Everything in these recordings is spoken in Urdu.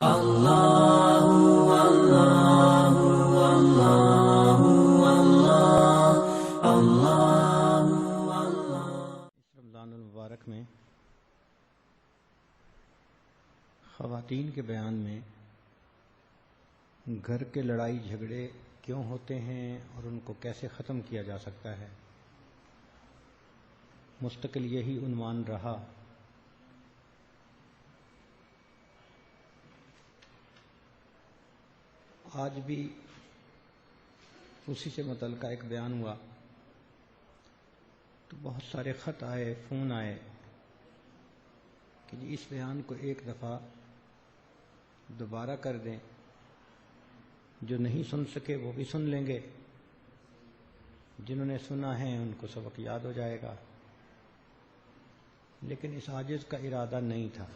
اللہ اللہ اللہ اللہ اللہ اس رمضان المبارک میں خواتین کے بیان میں گھر کے لڑائی جھگڑے کیوں ہوتے ہیں اور ان کو کیسے ختم کیا جا سکتا ہے، مستقل یہی عنوان رہا۔ آج بھی اسی سے متعلقہ ایک بیان ہوا تو بہت سارے خط آئے، فون آئے کہ جی اس بیان کو ایک دفعہ دوبارہ کر دیں، جو نہیں سن سکے وہ بھی سن لیں گے، جنہوں نے سنا ہے ان کو سبق یاد ہو جائے گا۔ لیکن اس عاجز کا ارادہ نہیں تھا،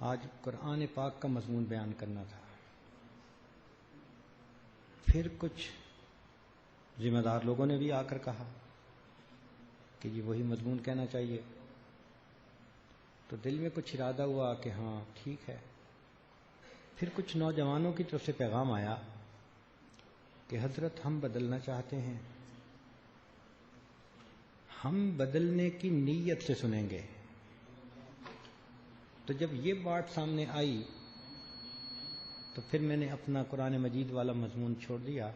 آج قرآن پاک کا مضمون بیان کرنا تھا۔ پھر کچھ ذمہ دار لوگوں نے بھی آ کر کہا کہ جی وہی مضمون کہنا چاہیے، تو دل میں کچھ ارادہ ہوا کہ ہاں ٹھیک ہے۔ پھر کچھ نوجوانوں کی طرف سے پیغام آیا کہ حضرت ہم بدلنا چاہتے ہیں، ہم بدلنے کی نیت سے سنیں گے۔ تو جب یہ بات سامنے آئی تو پھر میں نے اپنا قرآن مجید والا مضمون چھوڑ دیا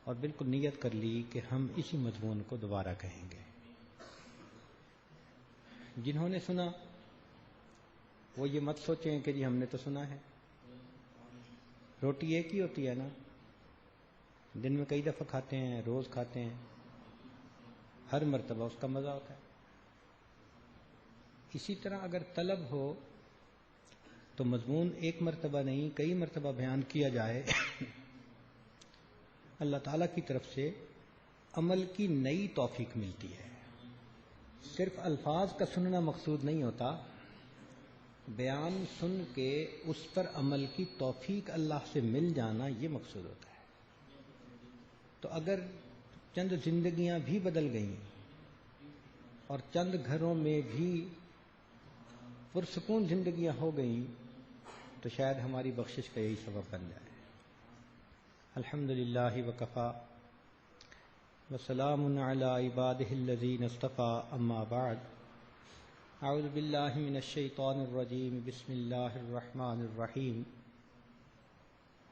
اور بالکل نیت کر لی کہ ہم اسی مضمون کو دوبارہ کہیں گے۔ جنہوں نے سنا وہ یہ مت سوچیں کہ جی ہم نے تو سنا ہے، روٹی ایک ہی ہوتی ہے نا، دن میں کئی دفعہ کھاتے ہیں، روز کھاتے ہیں، ہر مرتبہ اس کا مزہ ہوتا ہے۔ اسی طرح اگر طلب ہو تو مضمون ایک مرتبہ نہیں کئی مرتبہ بیان کیا جائے، اللہ تعالیٰ کی طرف سے عمل کی نئی توفیق ملتی ہے۔ صرف الفاظ کا سننا مقصود نہیں ہوتا، بیان سن کے اس پر عمل کی توفیق اللہ سے مل جانا یہ مقصود ہوتا ہے۔ تو اگر چند زندگیاں بھی بدل گئیں اور چند گھروں میں بھی پرسکون زندگیاں ہو گئیں تو شاید ہماری بخشش کا یہی سبب بن جائے۔ الحمدللہ وکفا وسلام علی عبادہ الذین اصطفیٰ، اما بعد، اعوذ باللہ من الشیطان الرجیم، بسم اللہ الرحمن الرحیم۔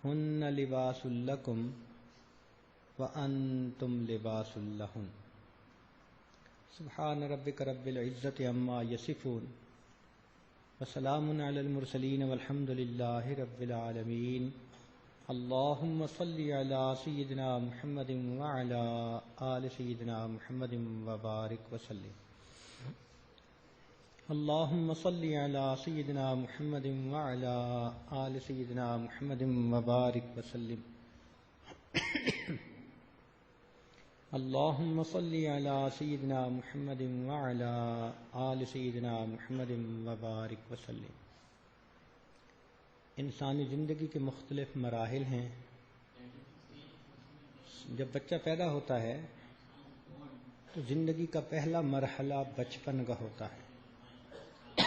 ہن لباس لکم وانتم لباس لہن، سبحان ربک رب العزت عما یصفون، وسلام علی المرسلین والحمد للہ رب العالمین۔ اللہم صلی علی سیدنا محمد وعلی آل سیدنا محمد وبارک وسلم۔ اللہم صلی علی سیدنا محمد وعلی آل سیدنا محمد وبارک وسلم۔ اللہم صلی علی سیدنا محمد وعلی آل سیدنا محمد وبارک وسلم۔ انسانی زندگی کے مختلف مراحل ہیں۔ جب بچہ پیدا ہوتا ہے تو زندگی کا پہلا مرحلہ بچپن کا ہوتا ہے۔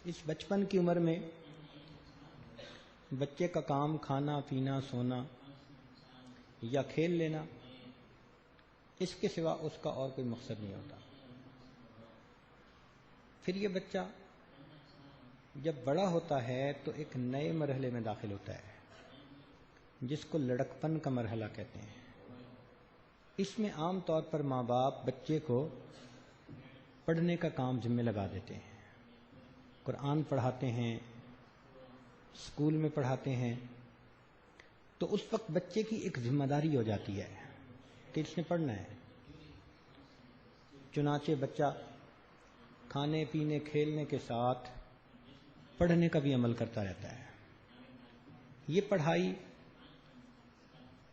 اس بچپن کی عمر میں بچے کا کام کھانا پینا سونا یا کھیل لینا، اس کے سوا اس کا اور کوئی مقصد نہیں ہوتا۔ پھر یہ بچہ جب بڑا ہوتا ہے تو ایک نئے مرحلے میں داخل ہوتا ہے جس کو لڑکپن کا مرحلہ کہتے ہیں۔ اس میں عام طور پر ماں باپ بچے کو پڑھنے کا کام ذمہ لگا دیتے ہیں، قرآن پڑھاتے ہیں، اسکول میں پڑھاتے ہیں، تو اس وقت بچے کی ایک ذمہ داری ہو جاتی ہے کہ اس نے پڑھنا ہے۔ چنانچہ بچہ کھانے پینے کھیلنے کے ساتھ پڑھنے کا بھی عمل کرتا رہتا ہے۔ یہ پڑھائی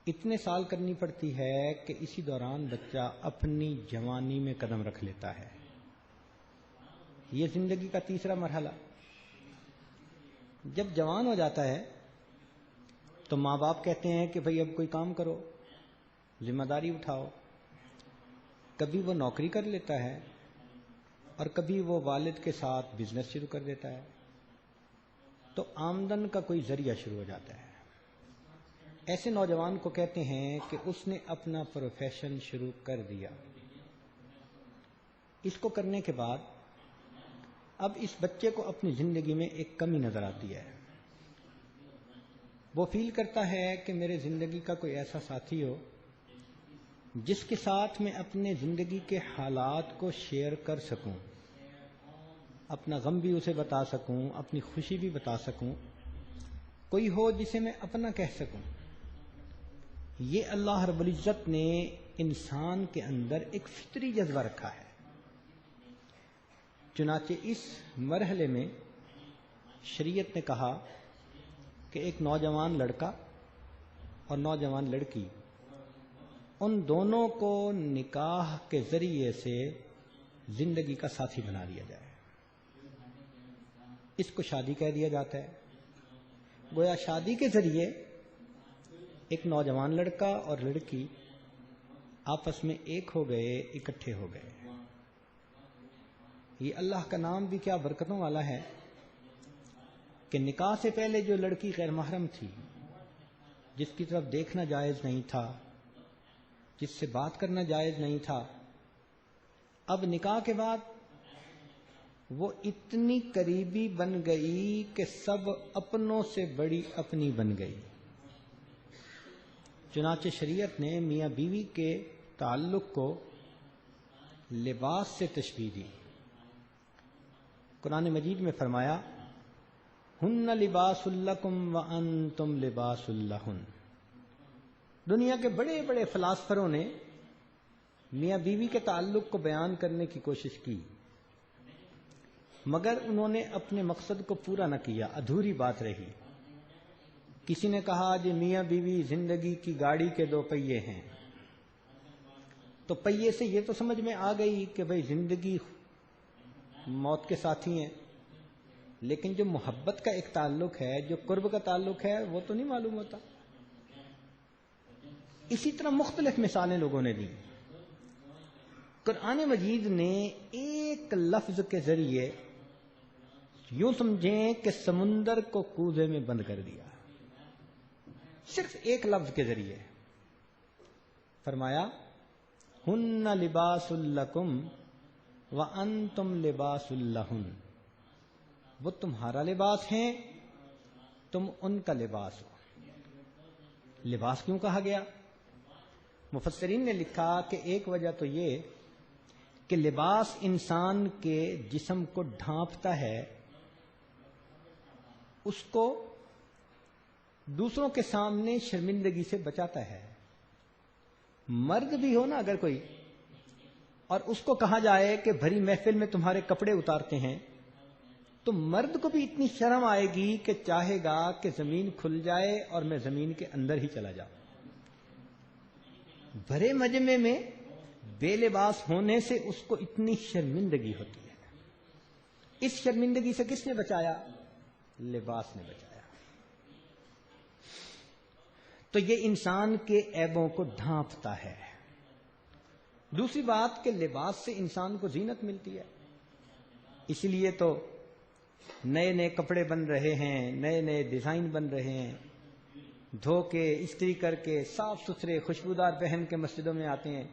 اتنے سال کرنی پڑتی ہے کہ اسی دوران بچہ اپنی جوانی میں قدم رکھ لیتا ہے۔ یہ زندگی کا تیسرا مرحلہ۔ جب جوان ہو جاتا ہے تو ماں باپ کہتے ہیں کہ بھئی اب کوئی کام کرو، ذمہ داری اٹھاؤ۔ کبھی وہ نوکری کر لیتا ہے اور کبھی وہ والد کے ساتھ بزنس شروع کر دیتا ہے، تو آمدن کا کوئی ذریعہ شروع ہو جاتا ہے۔ ایسے نوجوان کو کہتے ہیں کہ اس نے اپنا پروفیشن شروع کر دیا۔ اس کو کرنے کے بعد اب اس بچے کو اپنی زندگی میں ایک کمی نظر آتی ہے۔ وہ فیل کرتا ہے کہ میرے زندگی کا کوئی ایسا ساتھی ہو جس کے ساتھ میں اپنے زندگی کے حالات کو شیئر کر سکوں، اپنا غم بھی اسے بتا سکوں، اپنی خوشی بھی بتا سکوں، کوئی ہو جسے میں اپنا کہہ سکوں۔ یہ اللہ رب العزت نے انسان کے اندر ایک فطری جذبہ رکھا ہے۔ چنانچہ اس مرحلے میں شریعت نے کہا کہ ایک نوجوان لڑکا اور نوجوان لڑکی، ان دونوں کو نکاح کے ذریعے سے زندگی کا ساتھی بنا دیا جائے۔ اس کو شادی کہہ دیا جاتا ہے۔ گویا شادی کے ذریعے ایک نوجوان لڑکا اور لڑکی آپس میں ایک ہو گئے، اکٹھے ہو گئے۔ یہ اللہ کا نام بھی کیا برکتوں والا ہے کہ نکاح سے پہلے جو لڑکی غیر محرم تھی، جس کی طرف دیکھنا جائز نہیں تھا، جس سے بات کرنا جائز نہیں تھا، اب نکاح کے بعد وہ اتنی قریبی بن گئی کہ سب اپنوں سے بڑی اپنی بن گئی۔ چنانچہ شریعت نے میاں بیوی کے تعلق کو لباس سے تشبیہ دی۔ قرآن مجید میں فرمایا ہن لباس لکم وانتم لباس لہن۔ دنیا کے بڑے بڑے فلاسفروں نے میاں بیوی کے تعلق کو بیان کرنے کی کوشش کی، مگر انہوں نے اپنے مقصد کو پورا نہ کیا، ادھوری بات رہی۔ کسی نے کہا کہ میاں بیوی زندگی کی گاڑی کے دو پہیے ہیں، تو پہیے سے یہ تو سمجھ میں آ گئی کہ بھئی زندگی موت کے ساتھی ہیں، لیکن جو محبت کا ایک تعلق ہے، جو قرب کا تعلق ہے، وہ تو نہیں معلوم ہوتا۔ اسی طرح مختلف مثالیں لوگوں نے دی۔ قرآن مجید نے ایک لفظ کے ذریعے یوں سمجھیں کہ سمندر کو کوزے میں بند کر دیا، صرف ایک لفظ کے ذریعے فرمایا ہن لباس لکم وانتم لباس لہن۔ وہ تمہارا لباس ہیں، تم ان کا لباس ہو۔ لباس کیوں کہا گیا؟ مفسرین نے لکھا کہ ایک وجہ تو یہ کہ لباس انسان کے جسم کو ڈھانپتا ہے، اس کو دوسروں کے سامنے شرمندگی سے بچاتا ہے۔ مرد بھی ہو نا اگر کوئی، اور اس کو کہا جائے کہ بھری محفل میں تمہارے کپڑے اتارتے ہیں، تو مرد کو بھی اتنی شرم آئے گی کہ چاہے گا کہ زمین کھل جائے اور میں زمین کے اندر ہی چلا جاؤں۔ بھرے مجمع میں بے لباس ہونے سے اس کو اتنی شرمندگی ہوتی ہے۔ اس شرمندگی سے کس نے بچایا؟ لباس نے بچایا۔ تو یہ انسان کے عیبوں کو ڈھانپتا ہے۔ دوسری بات کہ لباس سے انسان کو زینت ملتی ہے، اس لیے تو نئے نئے کپڑے بن رہے ہیں، نئے نئے ڈیزائن بن رہے ہیں، دھو کے استری کر کے صاف ستھرے خوشبودار پہن کے مسجدوں میں آتے ہیں۔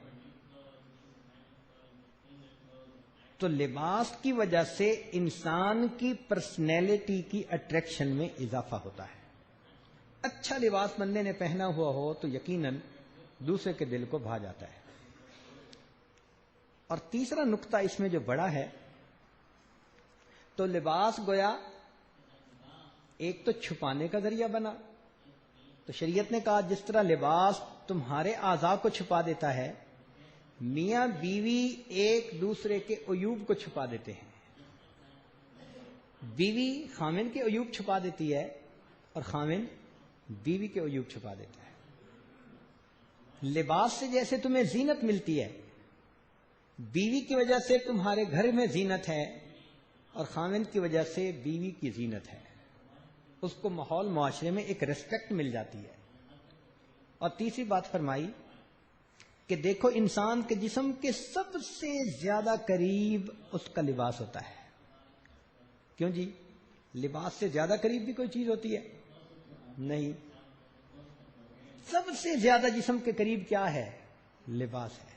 تو لباس کی وجہ سے انسان کی پرسنالٹی کی اٹریکشن میں اضافہ ہوتا ہے۔ اچھا لباس بندے نے پہنا ہوا ہو تو یقیناً دوسرے کے دل کو بھا جاتا ہے۔ اور تیسرا نقطہ اس میں جو بڑا ہے، تو لباس گویا ایک تو چھپانے کا ذریعہ بنا، تو شریعت نے کہا جس طرح لباس تمہارے اعضاء کو چھپا دیتا ہے، میاں بیوی ایک دوسرے کے عیوب کو چھپا دیتے ہیں۔ بیوی خامن کے عیوب چھپا دیتی ہے اور خامن بیوی کے عیوب چھپا دیتا ہے۔ لباس سے جیسے تمہیں زینت ملتی ہے، بیوی کی وجہ سے تمہارے گھر میں زینت ہے، اور خامن کی وجہ سے بیوی کی زینت ہے، اس کو ماحول معاشرے میں ایک ریسپیکٹ مل جاتی ہے۔ اور تیسری بات فرمائی کہ دیکھو انسان کے جسم کے سب سے زیادہ قریب اس کا لباس ہوتا ہے. کیوں جی؟ لباس سے زیادہ قریب بھی کوئی چیز ہوتی ہے؟ نہیں. سب سے زیادہ جسم کے قریب کیا ہے؟ لباس ہے.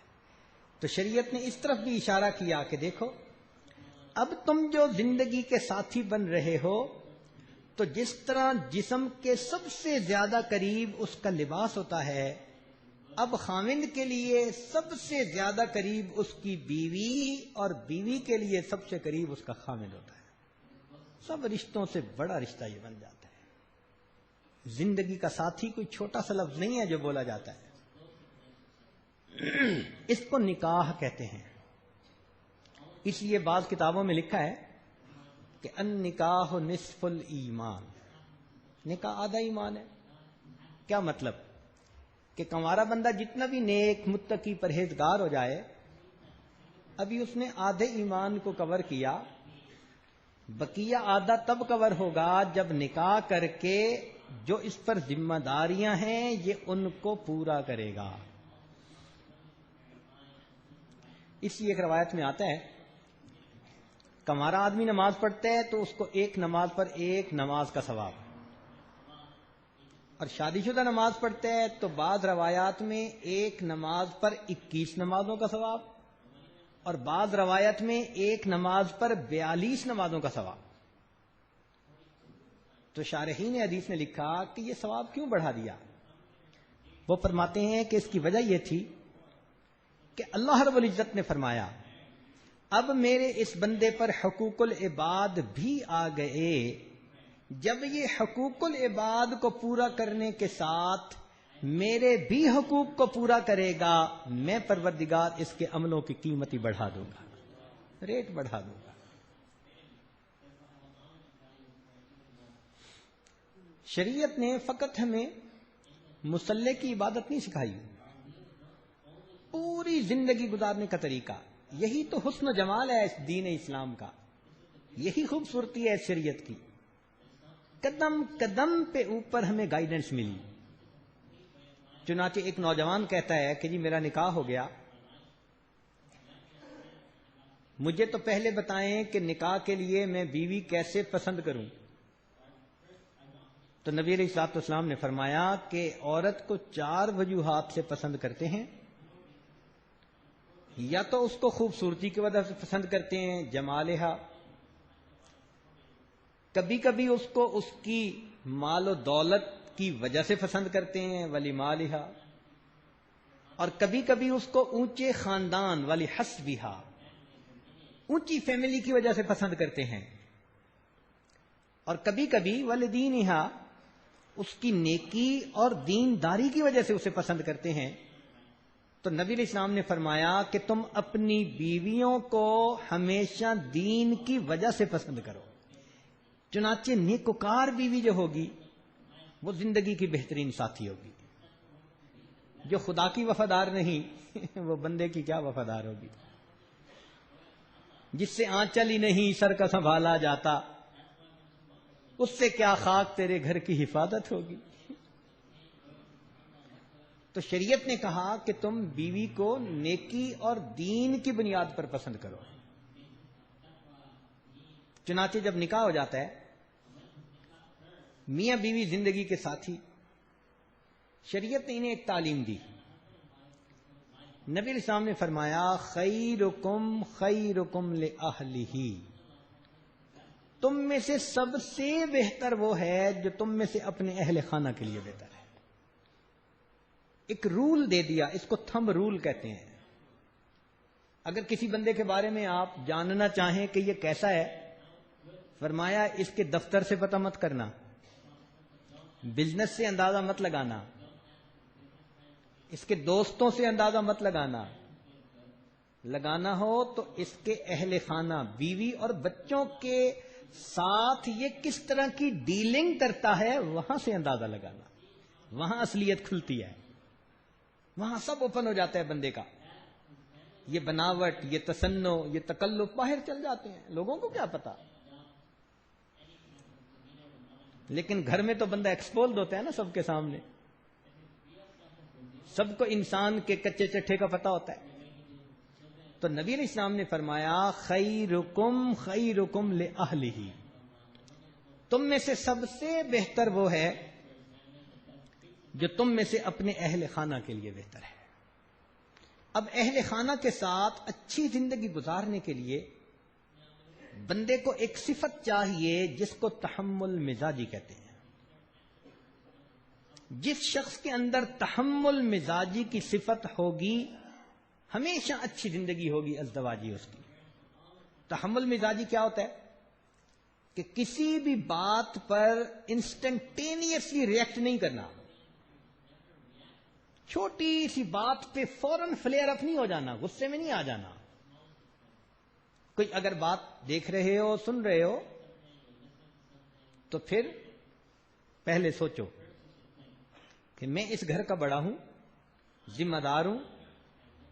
تو شریعت نے اس طرف بھی اشارہ کیا کہ دیکھو اب تم جو زندگی کے ساتھی بن رہے ہو تو جس طرح جسم کے سب سے زیادہ قریب اس کا لباس ہوتا ہے، اب خاوند کے لیے سب سے زیادہ قریب اس کی بیوی، اور بیوی کے لیے سب سے قریب اس کا خاوند ہوتا ہے. سب رشتوں سے بڑا رشتہ یہ بن جاتا ہے. زندگی کا ساتھی کوئی چھوٹا سا لفظ نہیں ہے جو بولا جاتا ہے. اس کو نکاح کہتے ہیں. اس لیے بعض کتابوں میں لکھا ہے کہ النکاح نصف الایمان، نکاح آدھا ایمان ہے. کیا مطلب؟ کہ کنوارا بندہ جتنا بھی نیک متقی پرہیزگار ہو جائے، ابھی اس نے آدھے ایمان کو کور کیا، بقیہ آدھا تب کور ہوگا جب نکاح کر کے جو اس پر ذمہ داریاں ہیں یہ ان کو پورا کرے گا. اس لیے ایک روایت میں آتا ہے کنوارا آدمی نماز پڑھتا ہے تو اس کو ایک نماز پر ایک نماز کا ثواب، اور شادی شدہ نماز پڑھتا ہے تو بعض روایات میں ایک نماز پر 21 نمازوں کا ثواب، اور بعض روایت میں ایک نماز پر 42 نمازوں کا ثواب. تو شارحین حدیث نے لکھا کہ یہ ثواب کیوں بڑھا دیا؟ وہ فرماتے ہیں کہ اس کی وجہ یہ تھی کہ اللہ رب العزت نے فرمایا اب میرے اس بندے پر حقوق العباد بھی آ گئے. جب یہ حقوق العباد کو پورا کرنے کے ساتھ میرے بھی حقوق کو پورا کرے گا، میں پروردگار اس کے عملوں کی قیمت ہی بڑھا دوں گا، ریٹ بڑھا دوں گا. شریعت نے فقط ہمیں مصلی کی عبادت نہیں سکھائی، پوری زندگی گزارنے کا طریقہ. یہی تو حسن و جمال ہے اس دین اسلام کا، یہی خوبصورتی ہے شریعت کی. قدم قدم پہ اوپر ہمیں گائیڈنس ملی. چنانچہ ایک نوجوان کہتا ہے کہ جی میرا نکاح ہو گیا، مجھے تو پہلے بتائیں کہ نکاح کے لیے میں بیوی کیسے پسند کروں. تو نبی علیہ الصلوۃ والسلام نے فرمایا کہ عورت کو 4 وجوہات سے پسند کرتے ہیں. یا تو اس کو خوبصورتی کی وجہ سے پسند کرتے ہیں، جمالہا. کبھی کبھی اس کو اس کی مال و دولت کی وجہ سے پسند کرتے ہیں، ولی مالہا. اور کبھی کبھی اس کو اونچے خاندان، ولی حسبہا، اونچی فیملی کی وجہ سے پسند کرتے ہیں. اور کبھی کبھی والدینہا، اس کی نیکی اور دینداری کی وجہ سے اسے پسند کرتے ہیں. تو نبی علیہ السلام نے فرمایا کہ تم اپنی بیویوں کو ہمیشہ دین کی وجہ سے پسند کرو. چنانچہ نیکوکار بیوی جو ہوگی وہ زندگی کی بہترین ساتھی ہوگی. جو خدا کی وفادار نہیں وہ بندے کی کیا وفادار ہوگی. جس سے آنچل ہی نہیں سر کا سنبھالا جاتا، اس سے کیا خاک تیرے گھر کی حفاظت ہوگی. تو شریعت نے کہا کہ تم بیوی کو نیکی اور دین کی بنیاد پر پسند کرو. چنانچہ جب نکاح ہو جاتا ہے، میاں بیوی زندگی کے ساتھی، شریعت نے انہیں ایک تعلیم دی. نبی علیہ السلام نے فرمایا خیرکم خیرکم لأہلہ، تم میں سے سب سے بہتر وہ ہے جو تم میں سے اپنے اہل خانہ کے لیے بہتر ہے. ایک رول دے دیا، اس کو تھمب رول کہتے ہیں. اگر کسی بندے کے بارے میں آپ جاننا چاہیں کہ یہ کیسا ہے، فرمایا اس کے دفتر سے پتہ مت کرنا، بزنس سے اندازہ مت لگانا، اس کے دوستوں سے اندازہ مت لگانا. لگانا ہو تو اس کے اہل خانہ، بیوی اور بچوں کے ساتھ یہ کس طرح کی ڈیلنگ کرتا ہے وہاں سے اندازہ لگانا. وہاں اصلیت کھلتی ہے، وہاں سب اوپن ہو جاتا ہے بندے کا. یہ بناوٹ، یہ تصنع، یہ تکلف باہر چل جاتے ہیں، لوگوں کو کیا پتا. لیکن گھر میں تو بندہ ایکسپوزڈ ہوتا ہے نا سب کے سامنے. سب کو انسان کے کچے چٹھے کا پتہ ہوتا ہے. تو نبی علیہ السلام نے فرمایا خیرکم خیرکم لأہلہ، تم میں سے سب سے بہتر وہ ہے جو تم میں سے اپنے اہل خانہ کے لیے بہتر ہے. اب اہل خانہ کے ساتھ اچھی زندگی گزارنے کے لیے بندے کو ایک صفت چاہیے جس کو تحمل مزاجی کہتے ہیں. جس شخص کے اندر تحمل مزاجی کی صفت ہوگی ہمیشہ اچھی زندگی ہوگی ازدواجی اس کی. تحمل مزاجی کیا ہوتا ہے؟ کہ کسی بھی بات پر انسٹنٹینیسلی ریئیکٹ نہیں کرنا، چھوٹی سی بات پہ فوراً فلیئر اپ نہیں ہو جانا، غصے میں نہیں آ جانا. کوئی اگر بات دیکھ رہے ہو سن رہے ہو تو پھر پہلے سوچو کہ میں اس گھر کا بڑا ہوں، ذمہ دار ہوں،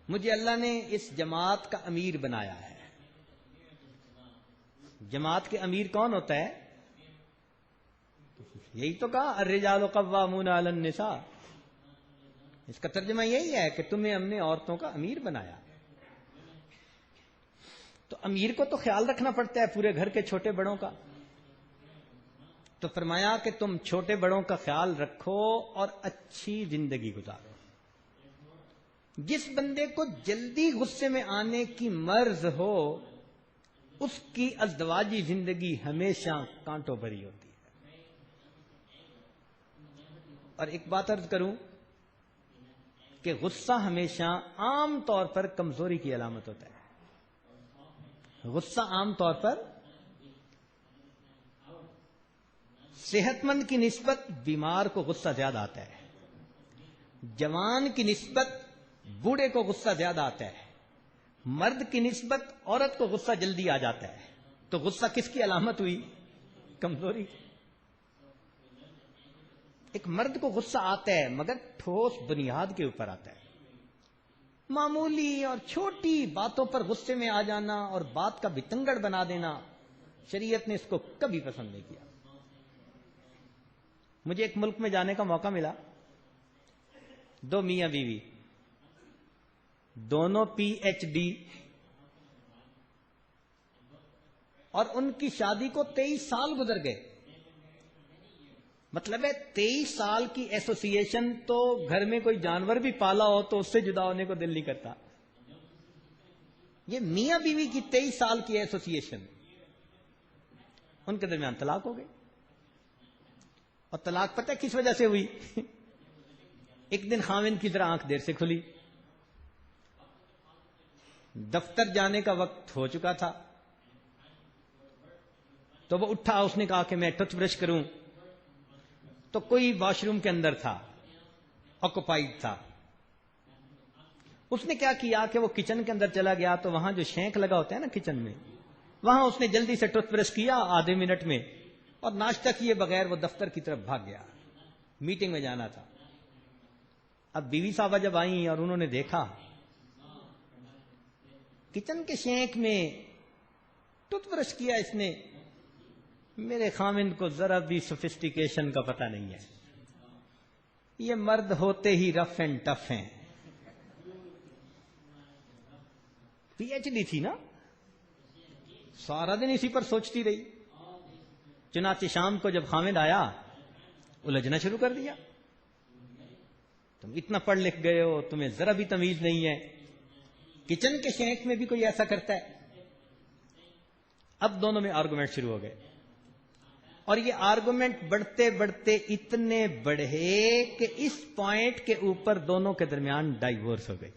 مجھے اللہ نے اس جماعت کا امیر بنایا ہے. جماعت کے امیر کون ہوتا ہے؟ یہی تو کہا الرجال قوامون علی النساء. اس کا ترجمہ یہی ہے کہ تمہیں ہم نے عورتوں کا امیر بنایا. تو امیر کو تو خیال رکھنا پڑتا ہے پورے گھر کے چھوٹے بڑوں کا. تو فرمایا کہ تم چھوٹے بڑوں کا خیال رکھو اور اچھی زندگی گزارو. جس بندے کو جلدی غصے میں آنے کی مرض ہو اس کی ازدواجی زندگی ہمیشہ کانٹوں بھری ہوتی ہے. اور ایک بات عرض کروں کہ غصہ ہمیشہ عام طور پر کمزوری کی علامت ہوتا ہے. غصہ عام طور پر صحت مند کی نسبت بیمار کو غصہ زیادہ آتا ہے، جوان کی نسبت بوڑھے کو غصہ زیادہ آتا ہے، مرد کی نسبت عورت کو غصہ جلدی آ جاتا ہے. تو غصہ کس کی علامت ہوئی؟ کمزوری. ایک مرد کو غصہ آتا ہے مگر ٹھوس بنیاد کے اوپر آتا ہے. معمولی اور چھوٹی باتوں پر غصے میں آ جانا اور بات کا بتنگڑ بنا دینا شریعت نے اس کو کبھی پسند نہیں کیا. مجھے ایک ملک میں جانے کا موقع ملا، دو میاں بیوی، دونوں PhD، اور ان کی شادی کو 23 سال گزر گئے. مطلب ہے 23 سال کی ایسوسی ایشن تو گھر میں کوئی جانور بھی پالا ہو تو اس سے جدا ہونے کو دل نہیں کرتا. یہ میاں بیوی کی 23 سال کی ایسوسی ایشن، ان کے درمیان طلاق ہو گئی. اور طلاق پتہ کس وجہ سے ہوئی؟ ایک دن خاوند کی طرح آنکھ دیر سے کھلی، دفتر جانے کا وقت ہو چکا تھا تو وہ اٹھا، اس نے کہا کہ میں ٹوتھ برش کروں، تو کوئی واش روم کے اندر تھا، آکوپائیڈ تھا. اس نے کیا کیا کہ وہ کچن کے اندر چلا گیا تو وہاں جو شینک لگا ہوتا ہے نا کچن میں، وہاں اس نے جلدی سے ٹوتھ برش کیا آدھے منٹ میں اور ناشتہ کیے بغیر وہ دفتر کی طرف بھاگ گیا. میٹنگ میں جانا تھا. اب بیوی صاحبہ جب آئیں اور انہوں نے دیکھا کچن کے شینک میں ٹوتھ برش کیا اس نے، میرے خامند کو ذرا بھی سوفسٹیکیشن کا پتہ نہیں ہے، یہ مرد ہوتے ہی رف اینڈ ٹف ہیں. PhD تھی نا، سارا دن اسی پر سوچتی رہی. چنانچہ شام کو جب خامد آیا الجھنا شروع کر دیا، تم اتنا پڑھ لکھ گئے ہو، تمہیں ذرا بھی تمیز نہیں ہے، کچن کے شینک میں بھی کوئی ایسا کرتا ہے. اب دونوں میں آرگومنٹ شروع ہو گئے اور یہ آرگومنٹ بڑھتے بڑھتے اتنے بڑھے کہ اس پوائنٹ کے اوپر دونوں کے درمیان ڈائیورس ہو گئی.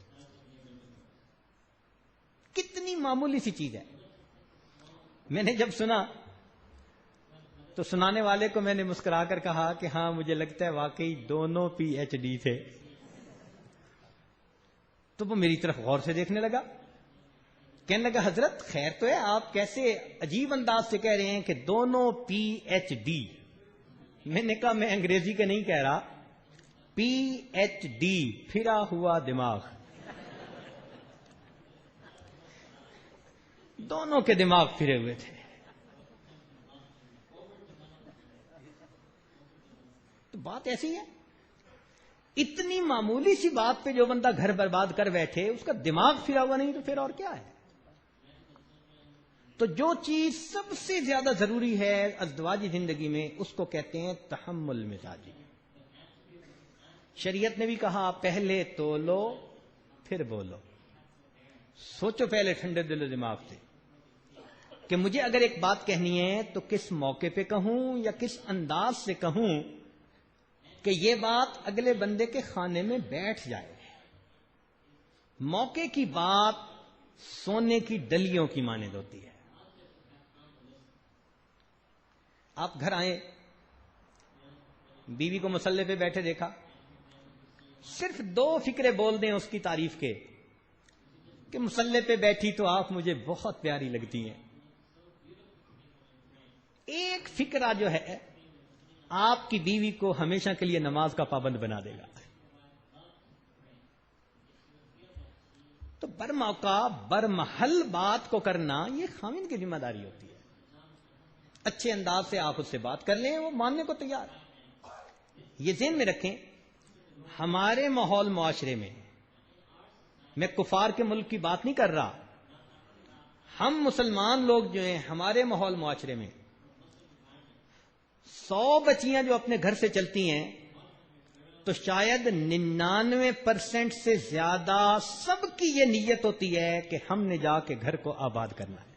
کتنی معمولی سی چیز ہے. میں نے جب سنا تو سنانے والے کو میں نے مسکرا کر کہا کہ ہاں مجھے لگتا ہے واقعی دونوں PhD تھے. تو وہ میری طرف غور سے دیکھنے لگا، کہنے لگا حضرت خیر تو ہے، آپ کیسے عجیب انداز سے کہہ رہے ہیں کہ دونوں PhD. میں نے کہا میں انگریزی کا نہیں کہہ رہا، PhD پھرا ہوا دماغ. دونوں کے دماغ پھرے ہوئے تھے. تو بات ایسی ہے اتنی معمولی سی بات پہ جو بندہ گھر برباد کر بیٹھے، اس کا دماغ پھرا ہوا نہیں تو پھر اور کیا ہے؟ تو جو چیز سب سے زیادہ ضروری ہے ازدواجی زندگی میں، اس کو کہتے ہیں تحمل مزاجی۔ شریعت نے بھی کہا پہلے تولو پھر بولو۔ سوچو پہلے ٹھنڈے دل و دماغ سے کہ مجھے اگر ایک بات کہنی ہے تو کس موقع پہ کہوں یا کس انداز سے کہوں کہ یہ بات اگلے بندے کے خانے میں بیٹھ جائے۔ موقع کی بات سونے کی ڈلیوں کی مانند ہوتی ہے۔ آپ گھر آئے، بیوی کو مسلح پہ بیٹھے دیکھا، صرف 2 فکرے بول دیں اس کی تعریف کے کہ مسلح پہ بیٹھی تو آپ مجھے بہت پیاری لگتی ہیں۔ ایک فکرہ جو ہے آپ کی بیوی کو ہمیشہ کے لیے نماز کا پابند بنا دے گا۔ تو برموقع برمحل بات کو کرنا یہ خاوند کی ذمہ داری ہوتی ہے۔ اچھے انداز سے آپ اس سے بات کر لیں، وہ ماننے کو تیار۔ یہ ذہن میں رکھیں، ہمارے ماحول معاشرے میں کفار کے ملک کی بات نہیں کر رہا، ہم مسلمان لوگ جو ہیں ہمارے ماحول معاشرے میں 100 بچیاں جو اپنے گھر سے چلتی ہیں تو شاید 99% سے زیادہ سب کی یہ نیت ہوتی ہے کہ ہم نے جا کے گھر کو آباد کرنا ہے۔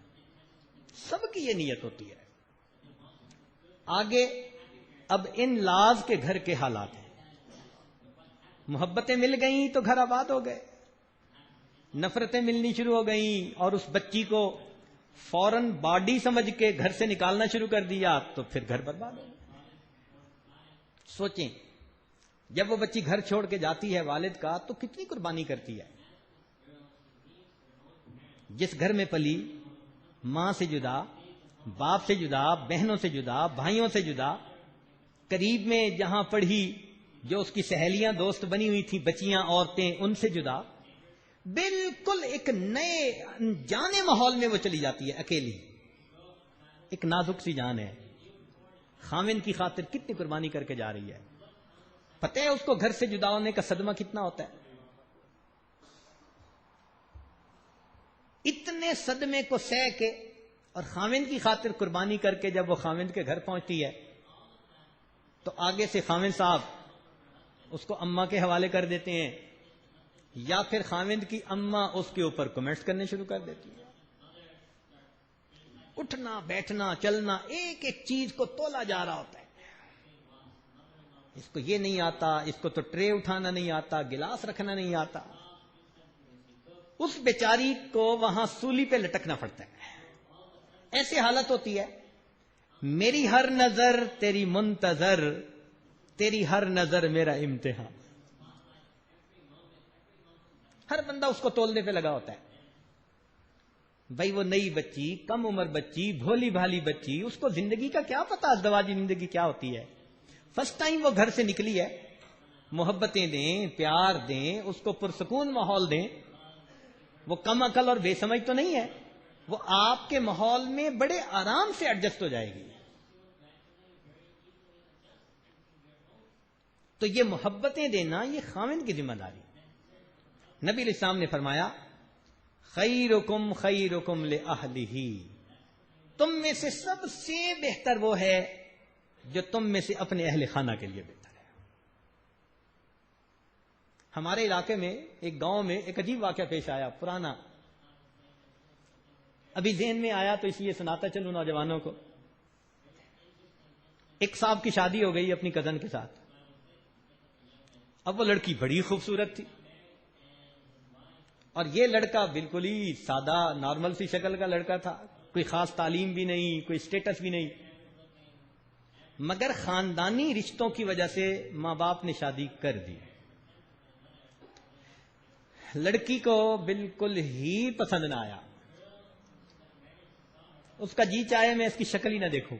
سب کی یہ نیت ہوتی ہے۔ آگے اب ان لاز کے گھر کے حالات ہیں۔ محبتیں مل گئیں تو گھر آباد ہو گئے، نفرتیں ملنی شروع ہو گئیں اور اس بچی کو فوراً باڈی سمجھ کے گھر سے نکالنا شروع کر دیا تو پھر گھر برباد ہو گیا۔ سوچیں، جب وہ بچی گھر چھوڑ کے جاتی ہے والد کا تو کتنی قربانی کرتی ہے۔ جس گھر میں پلی، ماں سے جدا، باپ سے جدا، بہنوں سے جدا، بھائیوں سے جدا، قریب میں جہاں پڑھی جو اس کی سہیلیاں دوست بنی ہوئی تھیں، بچیاں عورتیں، ان سے جدا، بالکل ایک نئے انجانے ماحول میں وہ چلی جاتی ہے اکیلی۔ ایک نازک سی جان ہے، خاوند کی خاطر کتنی قربانی کر کے جا رہی ہے۔ پتہ ہے اس کو گھر سے جدا ہونے کا صدمہ کتنا ہوتا ہے؟ اتنے صدمے کو سہ کے اور خاوند کی خاطر قربانی کر کے جب وہ خاوند کے گھر پہنچتی ہے تو آگے سے خاوند صاحب اس کو اماں کے حوالے کر دیتے ہیں، یا پھر خاوند کی اماں اس کے اوپر کمنٹس کرنے شروع کر دیتی ہے۔ اٹھنا بیٹھنا چلنا ایک ایک چیز کو تولا جا رہا ہوتا ہے۔ اس کو یہ نہیں آتا، اس کو تو ٹرے اٹھانا نہیں آتا، گلاس رکھنا نہیں آتا۔ اس بیچاری کو وہاں سولی پہ لٹکنا پڑتا ہے۔ ایسی حالت ہوتی ہے، میری ہر نظر تیری منتظر، تیری ہر نظر میرا امتحان۔ ہر بندہ اس کو تولنے پہ لگا ہوتا ہے۔ بھائی وہ نئی بچی، کم عمر بچی، بھولی بھالی بچی، اس کو زندگی کا کیا پتا، ازدواجی زندگی کیا ہوتی ہے۔ فرسٹ ٹائم وہ گھر سے نکلی ہے، محبتیں دیں، پیار دیں، اس کو پرسکون ماحول دیں۔ وہ کم عقل اور بے سمجھ تو نہیں ہے، وہ آپ کے ماحول میں بڑے آرام سے ایڈجسٹ ہو جائے گی۔ تو یہ محبتیں دینا یہ خاوند کی ذمہ داری۔ نبی علیہ السلام نے فرمایا خیرکم خیرکم لأہلہ، تم میں سے سب سے بہتر وہ ہے جو تم میں سے اپنے اہل خانہ کے لیے بہتر ہے۔ ہمارے علاقے میں ایک گاؤں میں ایک عجیب واقعہ پیش آیا، پرانا، ابھی ذہن میں آیا تو اس لیے سناتا چلوں نوجوانوں کو۔ ایک صاحب کی شادی ہو گئی اپنی کزن کے ساتھ۔ اب وہ لڑکی بڑی خوبصورت تھی اور یہ لڑکا بالکل ہی سادہ نارمل سی شکل کا لڑکا تھا، کوئی خاص تعلیم بھی نہیں، کوئی سٹیٹس بھی نہیں، مگر خاندانی رشتوں کی وجہ سے ماں باپ نے شادی کر دی۔ لڑکی کو بالکل ہی پسند نہ آیا، اس کا جی چاہے میں اس کی شکل ہی نہ دیکھوں۔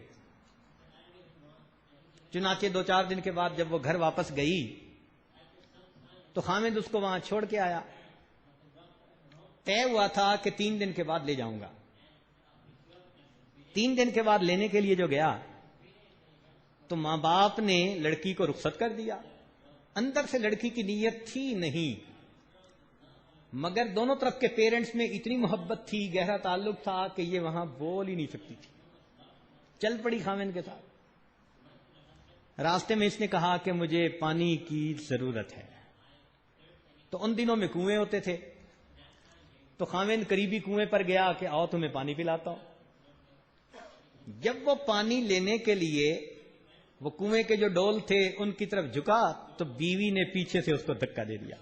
چنانچہ 2-4 دن کے بعد جب وہ گھر واپس گئی تو خاوند اس کو وہاں چھوڑ کے آیا۔ طے ہوا تھا کہ 3 دن کے بعد لے جاؤں گا۔ 3 دن کے بعد لینے کے لیے جو گیا تو ماں باپ نے لڑکی کو رخصت کر دیا۔ اندر سے لڑکی کی نیت تھی نہیں، مگر دونوں طرف کے پیرنٹس میں اتنی محبت تھی، گہرا تعلق تھا کہ یہ وہاں بول ہی نہیں سکتی تھی، چل پڑی خاوند کے ساتھ۔ راستے میں اس نے کہا کہ مجھے پانی کی ضرورت ہے، تو ان دنوں میں کنویں ہوتے تھے، تو خاوند قریبی کنویں پر گیا کہ آؤ تمہیں پانی پلاتا ہوں۔ جب وہ پانی لینے کے لیے وہ کنویں کے جو ڈول تھے ان کی طرف جھکا تو بیوی نے پیچھے سے اس کو دھکا دے دیا۔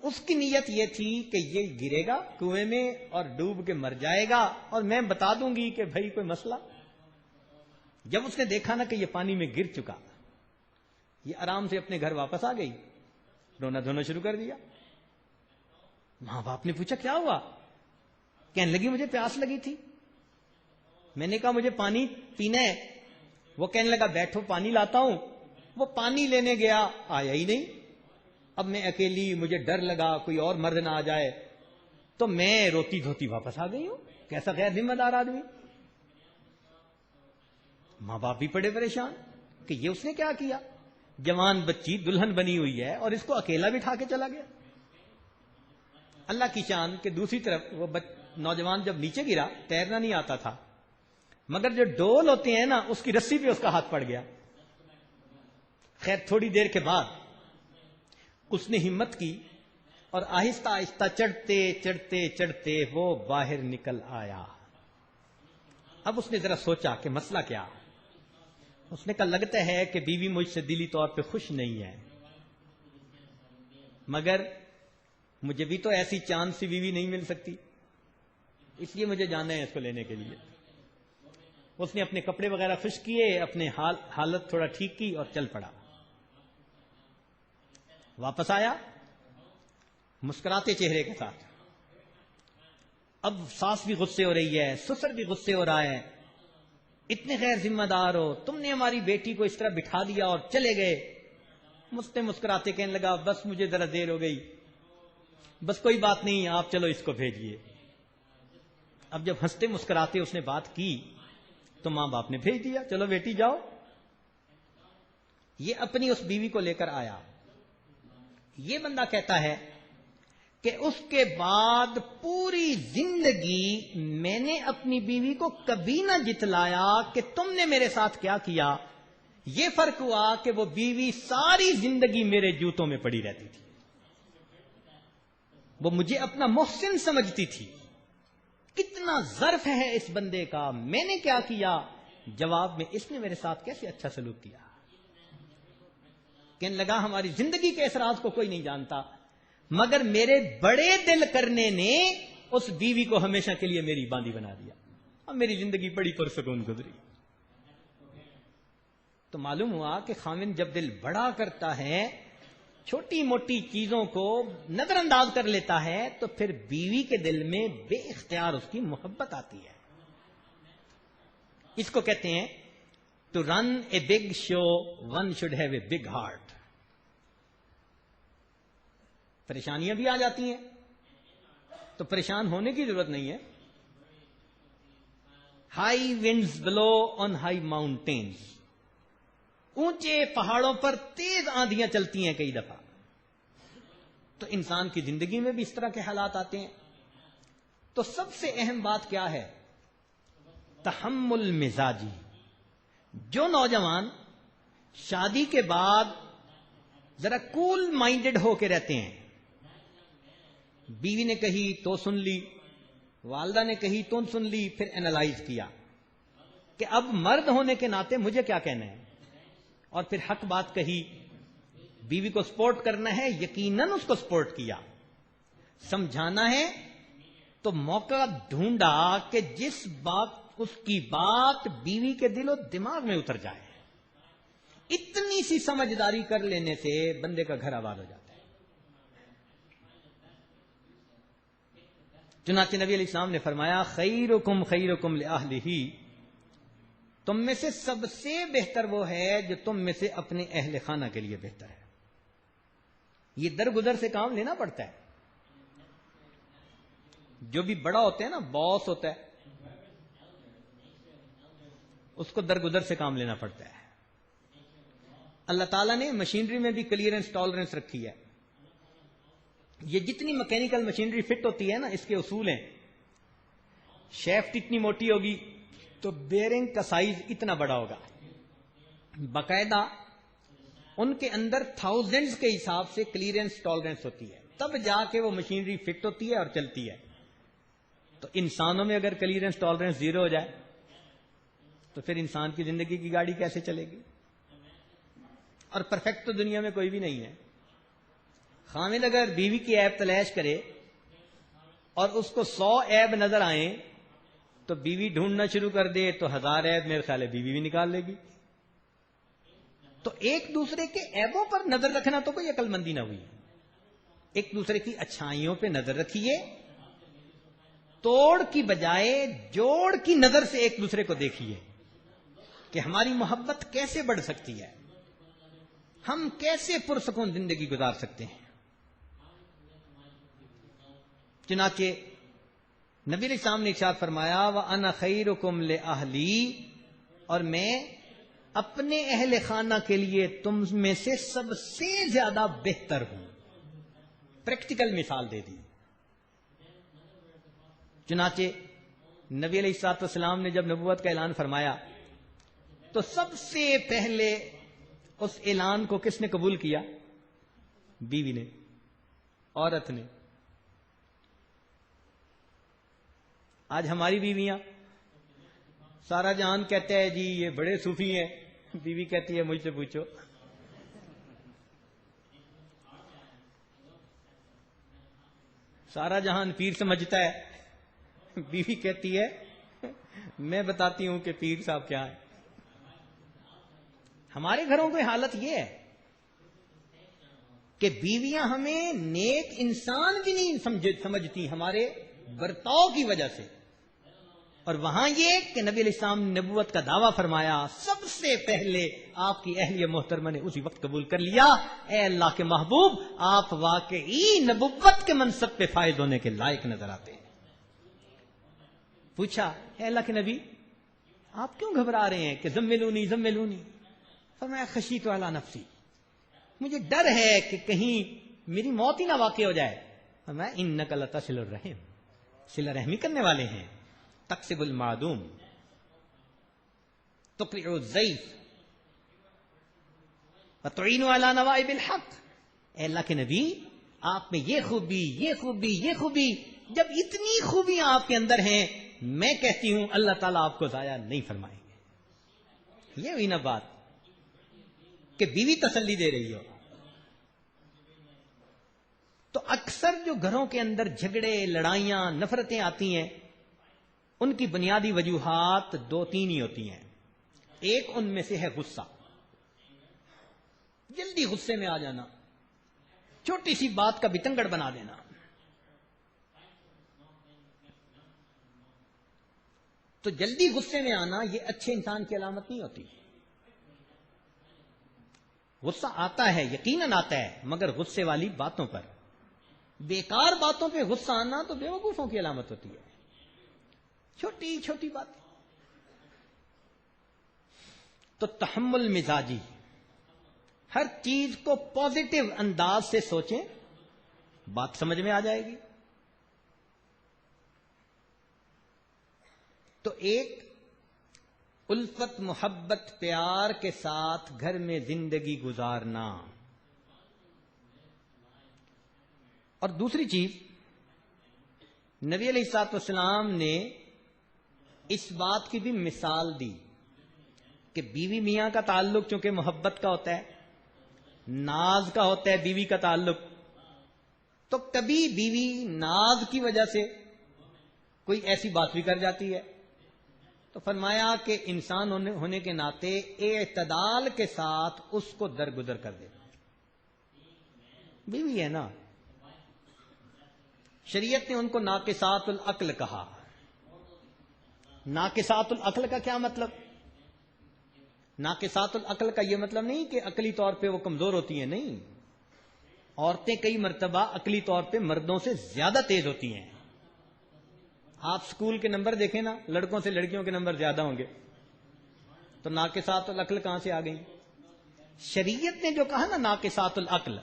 اس کی نیت یہ تھی کہ یہ گرے گا کنویں میں اور ڈوب کے مر جائے گا اور میں بتا دوں گی کہ بھائی کوئی مسئلہ۔ جب اس نے دیکھا نا کہ یہ پانی میں گر چکا، یہ آرام سے اپنے گھر واپس آ گئی، رونا دھونا شروع کر دیا۔ ماں باپ نے پوچھا کیا ہوا؟ کہنے لگی مجھے پیاس لگی تھی، میں نے کہا مجھے پانی پینا ہے۔ وہ کہنے لگا بیٹھو پانی لاتا ہوں۔ وہ پانی لینے گیا، آیا ہی نہیں۔ اب میں اکیلی، مجھے ڈر لگا کوئی اور مرد نہ آ جائے، تو میں روتی دھوتی واپس آ گئی ہوں۔ کیسا غیر ذمہ دار آدمی۔ ماں باپ بھی بڑے پریشان کہ یہ اس نے کیا کیا، جوان بچی دلہن بنی ہوئی ہے اور اس کو اکیلا بٹھا کے چلا گیا۔ اللہ کی شان کہ دوسری طرف وہ نوجوان جب نیچے گرا، تیرنا نہیں آتا تھا، مگر جو ڈول ہوتے ہیں نا اس کی رسی پہ اس کا ہاتھ پڑ گیا۔ خیر تھوڑی دیر کے بعد اس نے ہمت کی اور آہستہ آہستہ چڑھتے چڑھتے چڑھتے وہ باہر نکل آیا۔ اب اس نے ذرا سوچا کہ مسئلہ کیا۔ اس نے کہا لگتا ہے کہ بیوی مجھ سے دلی طور پہ خوش نہیں ہے، مگر مجھے بھی تو ایسی چاند سی بیوی نہیں مل سکتی، اس لیے مجھے جانا ہے اس کو لینے کے لیے۔ اس نے اپنے کپڑے وغیرہ خشک کیے، اپنے حالت تھوڑا ٹھیک کی اور چل پڑا۔ واپس آیا مسکراتے چہرے کے ساتھ۔ اب ساس بھی غصے ہو رہی ہے، سسر بھی غصے ہو رہا ہے، اتنے غیر ذمہ دار ہو، تم نے ہماری بیٹی کو اس طرح بٹھا دیا اور چلے گئے۔ مسکراتے کہنے لگا بس مجھے ذرا دیر ہو گئی، بس کوئی بات نہیں، آپ چلو اس کو بھیجیے۔ اب جب ہنستے مسکراتے اس نے بات کی تو ماں باپ نے بھیج دیا، چلو بیٹی جاؤ۔ یہ اپنی اس بیوی کو لے کر آیا۔ یہ بندہ کہتا ہے کہ اس کے بعد پوری زندگی میں نے اپنی بیوی کو کبھی نہ جتلایا کہ تم نے میرے ساتھ کیا کیا۔ یہ فرق ہوا کہ وہ بیوی ساری زندگی میرے جوتوں میں پڑی رہتی تھی، وہ مجھے اپنا محسن سمجھتی تھی۔ کتنا ظرف ہے اس بندے کا، میں نے کیا کیا، جواب میں اس نے میرے ساتھ کیسے اچھا سلوک کیا۔ کہنے لگا ہماری زندگی کے اس راز کو کوئی نہیں جانتا، مگر میرے بڑے دل کرنے نے اس بیوی کو ہمیشہ کے لیے میری باندی بنا دیا، اور میری زندگی بڑی پرسکون گزری۔ تو معلوم ہوا کہ خاوند جب دل بڑا کرتا ہے، چھوٹی موٹی چیزوں کو نظر انداز کر لیتا ہے، تو پھر بیوی کے دل میں بے اختیار اس کی محبت آتی ہے۔ اس کو کہتے ہیں to run a big show one should have a big heart. پریشانیاں بھی آ جاتی ہیں تو پریشان ہونے کی ضرورت نہیں ہے۔ High winds blow on high mountains, اونچے پہاڑوں پر تیز آندھیاں چلتی ہیں کئی دفعہ، تو انسان کی زندگی میں بھی اس طرح کے حالات آتے ہیں۔ تو سب سے اہم بات کیا ہے؟ تحمل مزاجی۔ جو نوجوان شادی کے بعد ذرا کول مائنڈڈ ہو کے رہتے ہیں، بیوی نے کہی تو سن لی، والدہ نے کہی تو سن لی، پھر اینالائز کیا کہ اب مرد ہونے کے ناطے مجھے کیا کہنا ہے، اور پھر حق بات کہی، بیوی کو سپورٹ کرنا ہے، یقیناً اس کو سپورٹ کیا، سمجھانا ہے تو موقع ڈھونڈا کہ جس بات اس کی بات بیوی کے دل و دماغ میں اتر جائے۔ اتنی سی سمجھداری کر لینے سے بندے کا گھر آباد ہو جاتا ہے۔ چنانچہ نبی علیہ السلام نے فرمایا خیرکم خیرکم لأہلہ، تم میں سے سب سے بہتر وہ ہے جو تم میں سے اپنے اہل خانہ کے لیے بہتر ہے۔ یہ درگزر سے کام لینا پڑتا ہے۔ جو بھی بڑا ہوتا ہے نا، باس ہوتا ہے، اس کو درگزر سے کام لینا پڑتا ہے۔ اللہ تعالیٰ نے مشینری میں بھی کلیئرنس ٹالرنس رکھی ہے. یہ جتنی مکینیکل مشینری فٹ ہوتی ہے نا، اس کے اصول ہیں. شیفٹ اتنی موٹی ہوگی تو بیرنگ کا سائز اتنا بڑا ہوگا. باقاعدہ ان کے اندر تھاؤزینڈز کے حساب سے کلیئرنس ٹالرنس ہوتی ہے، تب جا کے وہ مشینری فٹ ہوتی ہے اور چلتی ہے. تو انسانوں میں اگر کلیئرنس ٹالرنس زیرو ہو جائے تو پھر انسان کی زندگی کی گاڑی کیسے چلے گی؟ اور پرفیکٹ تو دنیا میں کوئی بھی نہیں ہے. خامد اگر بیوی کی عیب تلاش کرے اور اس کو 100 عیب نظر آئیں تو بیوی ڈھونڈنا شروع کر دے تو 1000 عیب میرے خیال ہے بیوی بھی نکال لے گی. تو ایک دوسرے کے عیبوں پر نظر رکھنا تو کوئی عقل مندی نہ ہوئی. ایک دوسرے کی اچھائیوں پہ نظر رکھیے، توڑ کی بجائے جوڑ کی نظر سے ایک دوسرے کو دیکھیے کہ ہماری محبت کیسے بڑھ سکتی ہے، ہم کیسے پرسکون زندگی گزار سکتے ہیں. چنانچہ نبی علیہ السلام نے ارشاد فرمایا وَأَنَا خَيْرُكُمْ لِأَهْلِي، اور میں اپنے اہل خانہ کے لیے تم میں سے سب سے زیادہ بہتر ہوں. پریکٹیکل مثال دے دی. چنانچہ نبی علیہ الصلوۃ والسلام نے جب نبوت کا اعلان فرمایا تو سب سے پہلے اس اعلان کو کس نے قبول کیا؟ بیوی نے، عورت نے. آج ہماری بیویاں، سارا جہان کہتا ہے جی یہ بڑے صوفی ہیں، بیوی کہتی ہے مجھ سے پوچھو. سارا جہان پیر سمجھتا ہے، بیوی کہتی ہے میں بتاتی ہوں کہ پیر صاحب کیا ہے. ہمارے گھروں کی حالت یہ ہے کہ بیویاں ہمیں نیک انسان بھی نہیں سمجھتی ہمارے برتاؤ کی وجہ سے. اور وہاں یہ کہ نبی علیہ السلام نے نبوت کا دعویٰ فرمایا، سب سے پہلے آپ کی اہلیہ محترمہ نے اسی وقت قبول کر لیا اے اللہ کے محبوب، آپ واقعی نبوت کے منصب پہ فائز ہونے کے لائق نظر آتے ہیں. پوچھا اے اللہ کے نبی آپ کیوں گھبرا رہے ہیں کہ زملونی زملونی؟ فرمایا خشیت علی نفسی، مجھے ڈر ہے کہ کہیں میری موت ہی نہ واقع ہو جائے. فرمایا انک لتصل الرحم، صلہ رحمی کرنے والے ہیں. تکسب المعدوم، تقرع الضیف، وتعین علی نوائب الحق. اے اللہ کے نبی آپ میں یہ خوبی یہ خوبی یہ خوبی، جب اتنی خوبیاں آپ کے اندر ہیں میں کہتی ہوں اللہ تعالیٰ آپ کو ضائع نہیں فرمائیں گے. یہ ہوئی نا بات کہ بیوی تسلی دے رہی ہو. تو اکثر جو گھروں کے اندر جھگڑے لڑائیاں نفرتیں آتی ہیں ان کی بنیادی وجوہات 2-3 ہی ہوتی ہیں. ایک ان میں سے ہے غصہ، جلدی غصے میں آ جانا، چھوٹی سی بات کا بتنگڑ بنا دینا. تو جلدی غصے میں آنا یہ اچھے انسان کی علامت نہیں ہوتی. غصہ آتا ہے، یقیناً آتا ہے، مگر غصے والی باتوں پر، بیکار باتوں پہ غصہ آنا تو بیوقوفوں کی علامت ہوتی ہے. چھوٹی چھوٹی بات. تو تحمل مزاجی، ہر چیز کو پازیٹو انداز سے سوچیں، بات سمجھ میں آ جائے گی. تو ایک الفت محبت پیار کے ساتھ گھر میں زندگی گزارنا، اور دوسری چیز نبی علیہ الصلوۃ والسلام نے اس بات کی بھی مثال دی کہ بیوی میاں کا تعلق چونکہ محبت کا ہوتا ہے، ناز کا ہوتا ہے بیوی کا تعلق، تو کبھی بیوی ناز کی وجہ سے کوئی ایسی بات بھی کر جاتی ہے تو فرمایا کہ انسان ہونے کے ناطے اعتدال کے ساتھ اس کو درگزر کر دے. بیوی ہے نا، شریعت نے ان کو ناقصات العقل کہا. ناقصات العقل کا کیا مطلب؟ ناقصات العقل کا یہ مطلب نہیں کہ عقلی طور پہ وہ کمزور ہوتی ہیں، نہیں. عورتیں کئی مرتبہ عقلی طور پہ مردوں سے زیادہ تیز ہوتی ہیں. آپ اسکول کے نمبر دیکھیں نا، لڑکوں سے لڑکیوں کے نمبر زیادہ ہوں گے، تو ناقصات العقل کہاں سے آ گئی؟ شریعت نے جو کہا نا ناقصات العقل،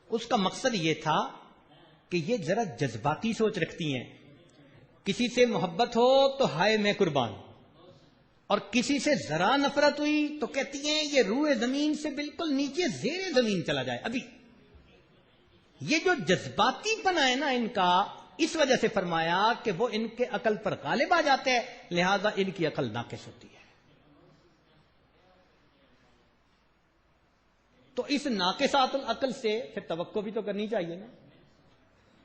اس کا مقصد یہ تھا کہ یہ ذرا جذباتی سوچ رکھتی ہیں. کسی سے محبت ہو تو ہائے میں قربان، اور کسی سے ذرا نفرت ہوئی تو کہتی ہیں یہ روح زمین سے بالکل نیچے زیر زمین چلا جائے. ابھی یہ جو جذباتی پنا ہے نا ان کا، اس وجہ سے فرمایا کہ وہ ان کے عقل پر غالب آ جاتے ہیں، لہذا ان کی عقل ناقص ہوتی ہے. تو اس ناقصات العقل سے پھر توقع بھی تو کرنی چاہیے نا،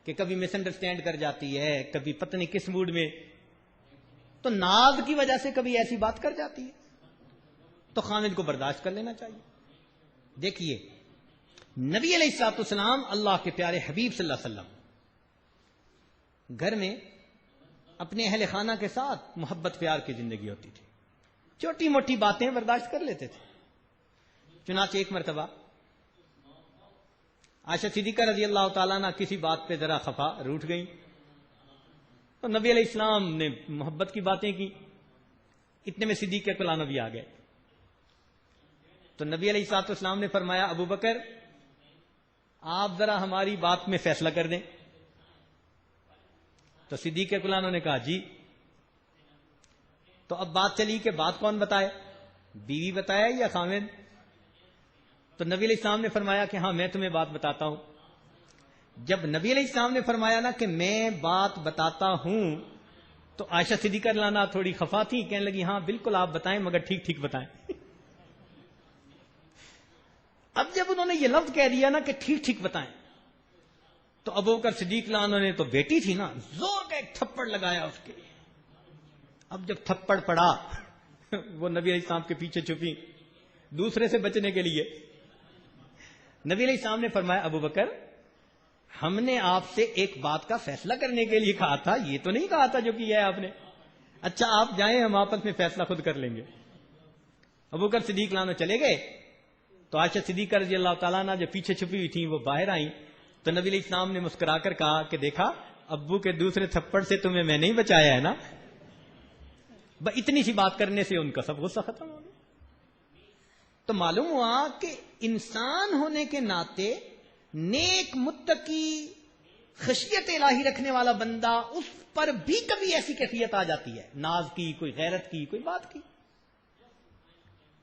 کہ کبھی مس انڈرسٹینڈ کر جاتی ہے، کبھی پتہ نہیں کس موڈ میں، تو ناز کی وجہ سے کبھی ایسی بات کر جاتی ہے، تو خامد کو برداشت کر لینا چاہیے. دیکھیے نبی علیہ الصلوۃ والسلام اللہ کے پیارے حبیب صلی اللہ علیہ وسلم گھر میں اپنے اہل خانہ کے ساتھ محبت پیار کی زندگی ہوتی تھی، چھوٹی موٹی باتیں برداشت کر لیتے تھے. چنانچہ ایک مرتبہ عائشہ صدیقہ رضی اللہ تعالیٰ عنہ کسی بات پہ ذرا خفا روٹھ گئیں، تو نبی علیہ السلام نے محبت کی باتیں کی. اتنے میں صدیق اکبر عنہ بھی آ گئے. تو نبی علیہ الصلوۃ والسلام نے فرمایا ابو بکر آپ ذرا ہماری بات میں فیصلہ کر دیں. تو صدیق اکبر عنہ نے کہا جی. تو اب بات چلی کہ بات کون بتائے، بیوی بتایا یا خامد؟ تو نبی علیہ السلام نے فرمایا کہ ہاں میں تمہیں بات بتاتا ہوں. جب نبی علیہ السلام نے فرمایا نا کہ میں بات بتاتا ہوں، تو عائشہ صدیقہ رضی اللہ عنہا تھوڑی خفا تھی، کہنے لگی ہاں بالکل آپ بتائیں مگر ٹھیک ٹھیک بتائیں. اب جب انہوں نے یہ لفظ کہہ دیا نا کہ ٹھیک ٹھیک بتائیں، تو ابو بکر صدیق رضی اللہ عنہ نے تو بیٹی تھی نا، زور کا ایک تھپڑ لگایا اس کے. اب جب تھپڑ پڑا وہ نبی علیہ السلام کے پیچھے چھپی دوسرے سے بچنے کے لیے. نبی علیہ السلام نے فرمایا ابو بکر ہم نے آپ سے ایک بات کا فیصلہ کرنے کے لیے کہا تھا، یہ تو نہیں کہا تھا جو کیا ہے آپ نے. اچھا آپ جائیں ہم آپس میں فیصلہ خود کر لیں گے. ابو بکر صدیق رضی اللہ عنہ چلے گئے. تو عائشہ صدیقہ رضی اللہ تعالیٰ عنہ جو پیچھے چھپی ہوئی تھیں وہ باہر آئیں. تو نبی علیہ السلام نے مسکرا کر کہا کہ دیکھا ابو کے دوسرے تھپڑ سے تمہیں میں نہیں بچایا ہے نا. اتنی سی بات کرنے سے ان کا سب غصہ ختم ہو گیا. تو معلوم ہوا کہ انسان ہونے کے ناطے نیک متقی خشیت الہی رکھنے والا بندہ، اس پر بھی کبھی ایسی کیفیت آ جاتی ہے، ناز کی، کوئی غیرت کی، کوئی بات کی.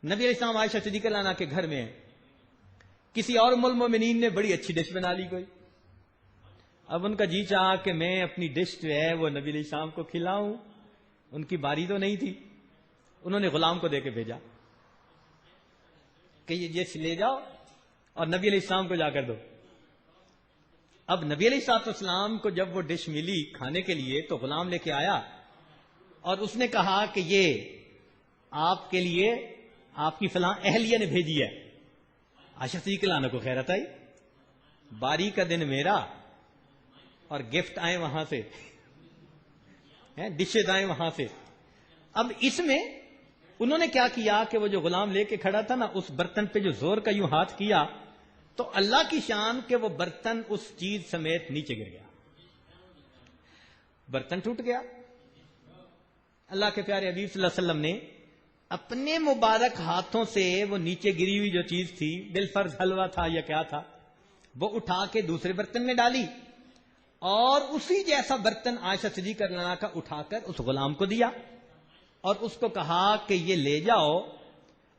نبی علیہ السلام عائشہ صدیقہ رضی اللہ عنہا کے گھر میں کسی اور ام المومنین نے بڑی اچھی ڈش بنا لی کوئی. اب ان کا جی چاہا کہ میں اپنی ڈش جو ہے وہ نبی علیہ السلام کو کھلاؤں. ان کی باری تو نہیں تھی. انہوں نے غلام کو دے کے بھیجا کہ یہ ڈش لے جاؤ اور نبی علیہ السلام کو جا کر دو. اب نبی علیہ السلام کو جب وہ ڈش ملی کھانے کے لیے تو غلام لے کے آیا اور اس نے کہا کہ یہ آپ کے لیے آپ کی فلاں اہلیہ نے بھیجی ہے. عائشہ صدیقہ رضی اللہ عنہا کو خیرت آئی، باری کا دن میرا اور گفٹ آئے وہاں سے، ڈشز آئے وہاں سے. اب اس میں انہوں نے کیا کیا کہ وہ جو غلام لے کے کھڑا تھا نا اس برتن پہ جو زور کا یوں ہاتھ کیا تو اللہ کی شان کہ وہ برتن اس چیز سمیت نیچے گر گیا، برتن ٹوٹ گیا. اللہ کے پیارے حبیب صلی اللہ علیہ وسلم نے اپنے مبارک ہاتھوں سے وہ نیچے گری ہوئی جو چیز تھی، بالفرض حلوہ تھا یا کیا تھا، وہ اٹھا کے دوسرے برتن میں ڈالی اور اسی جیسا برتن عائشہ صدیقہ رضی اللہ عنہا کا اٹھا کر اس غلام کو دیا اور اس کو کہا کہ یہ لے جاؤ.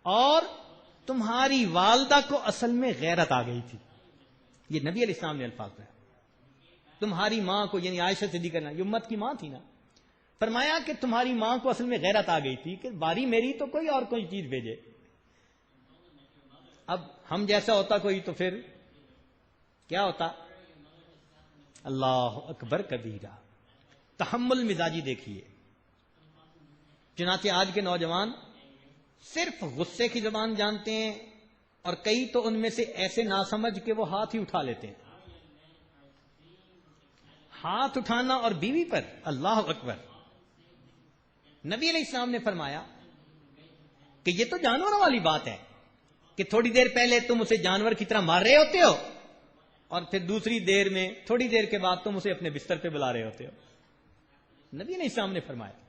اور تمہاری والدہ کو اصل میں غیرت آ گئی تھی. یہ نبی علیہ السلام نے الفاظ کہا. تمہاری ماں کو، یعنی عائشہ صدیقہ رضی اللہ عنہا یہ امت کی ماں تھی نا، فرمایا کہ تمہاری ماں کو اصل میں غیرت آ گئی تھی کہ باری میری تو کوئی اور کوئی چیز بھیجے. اب ہم جیسا ہوتا کوئی تو پھر کیا ہوتا؟ اللہ اکبر کبیرہ. تحمل مزاجی دیکھیے. چنانچہ آج کے نوجوان صرف غصے کی زبان جانتے ہیں اور کئی تو ان میں سے ایسے ناسمجھ کہ وہ ہاتھ ہی اٹھا لیتے ہیں. ہاتھ اٹھانا اور بیوی پر، اللہ اکبر. نبی علیہ السلام نے فرمایا کہ یہ تو جانوروں والی بات ہے کہ تھوڑی دیر پہلے تم اسے جانور کی طرح مار رہے ہوتے ہو اور پھر دوسری دیر میں تھوڑی دیر کے بعد تم اسے اپنے بستر پہ بلا رہے ہوتے ہو. نبی علیہ السلام نے فرمایا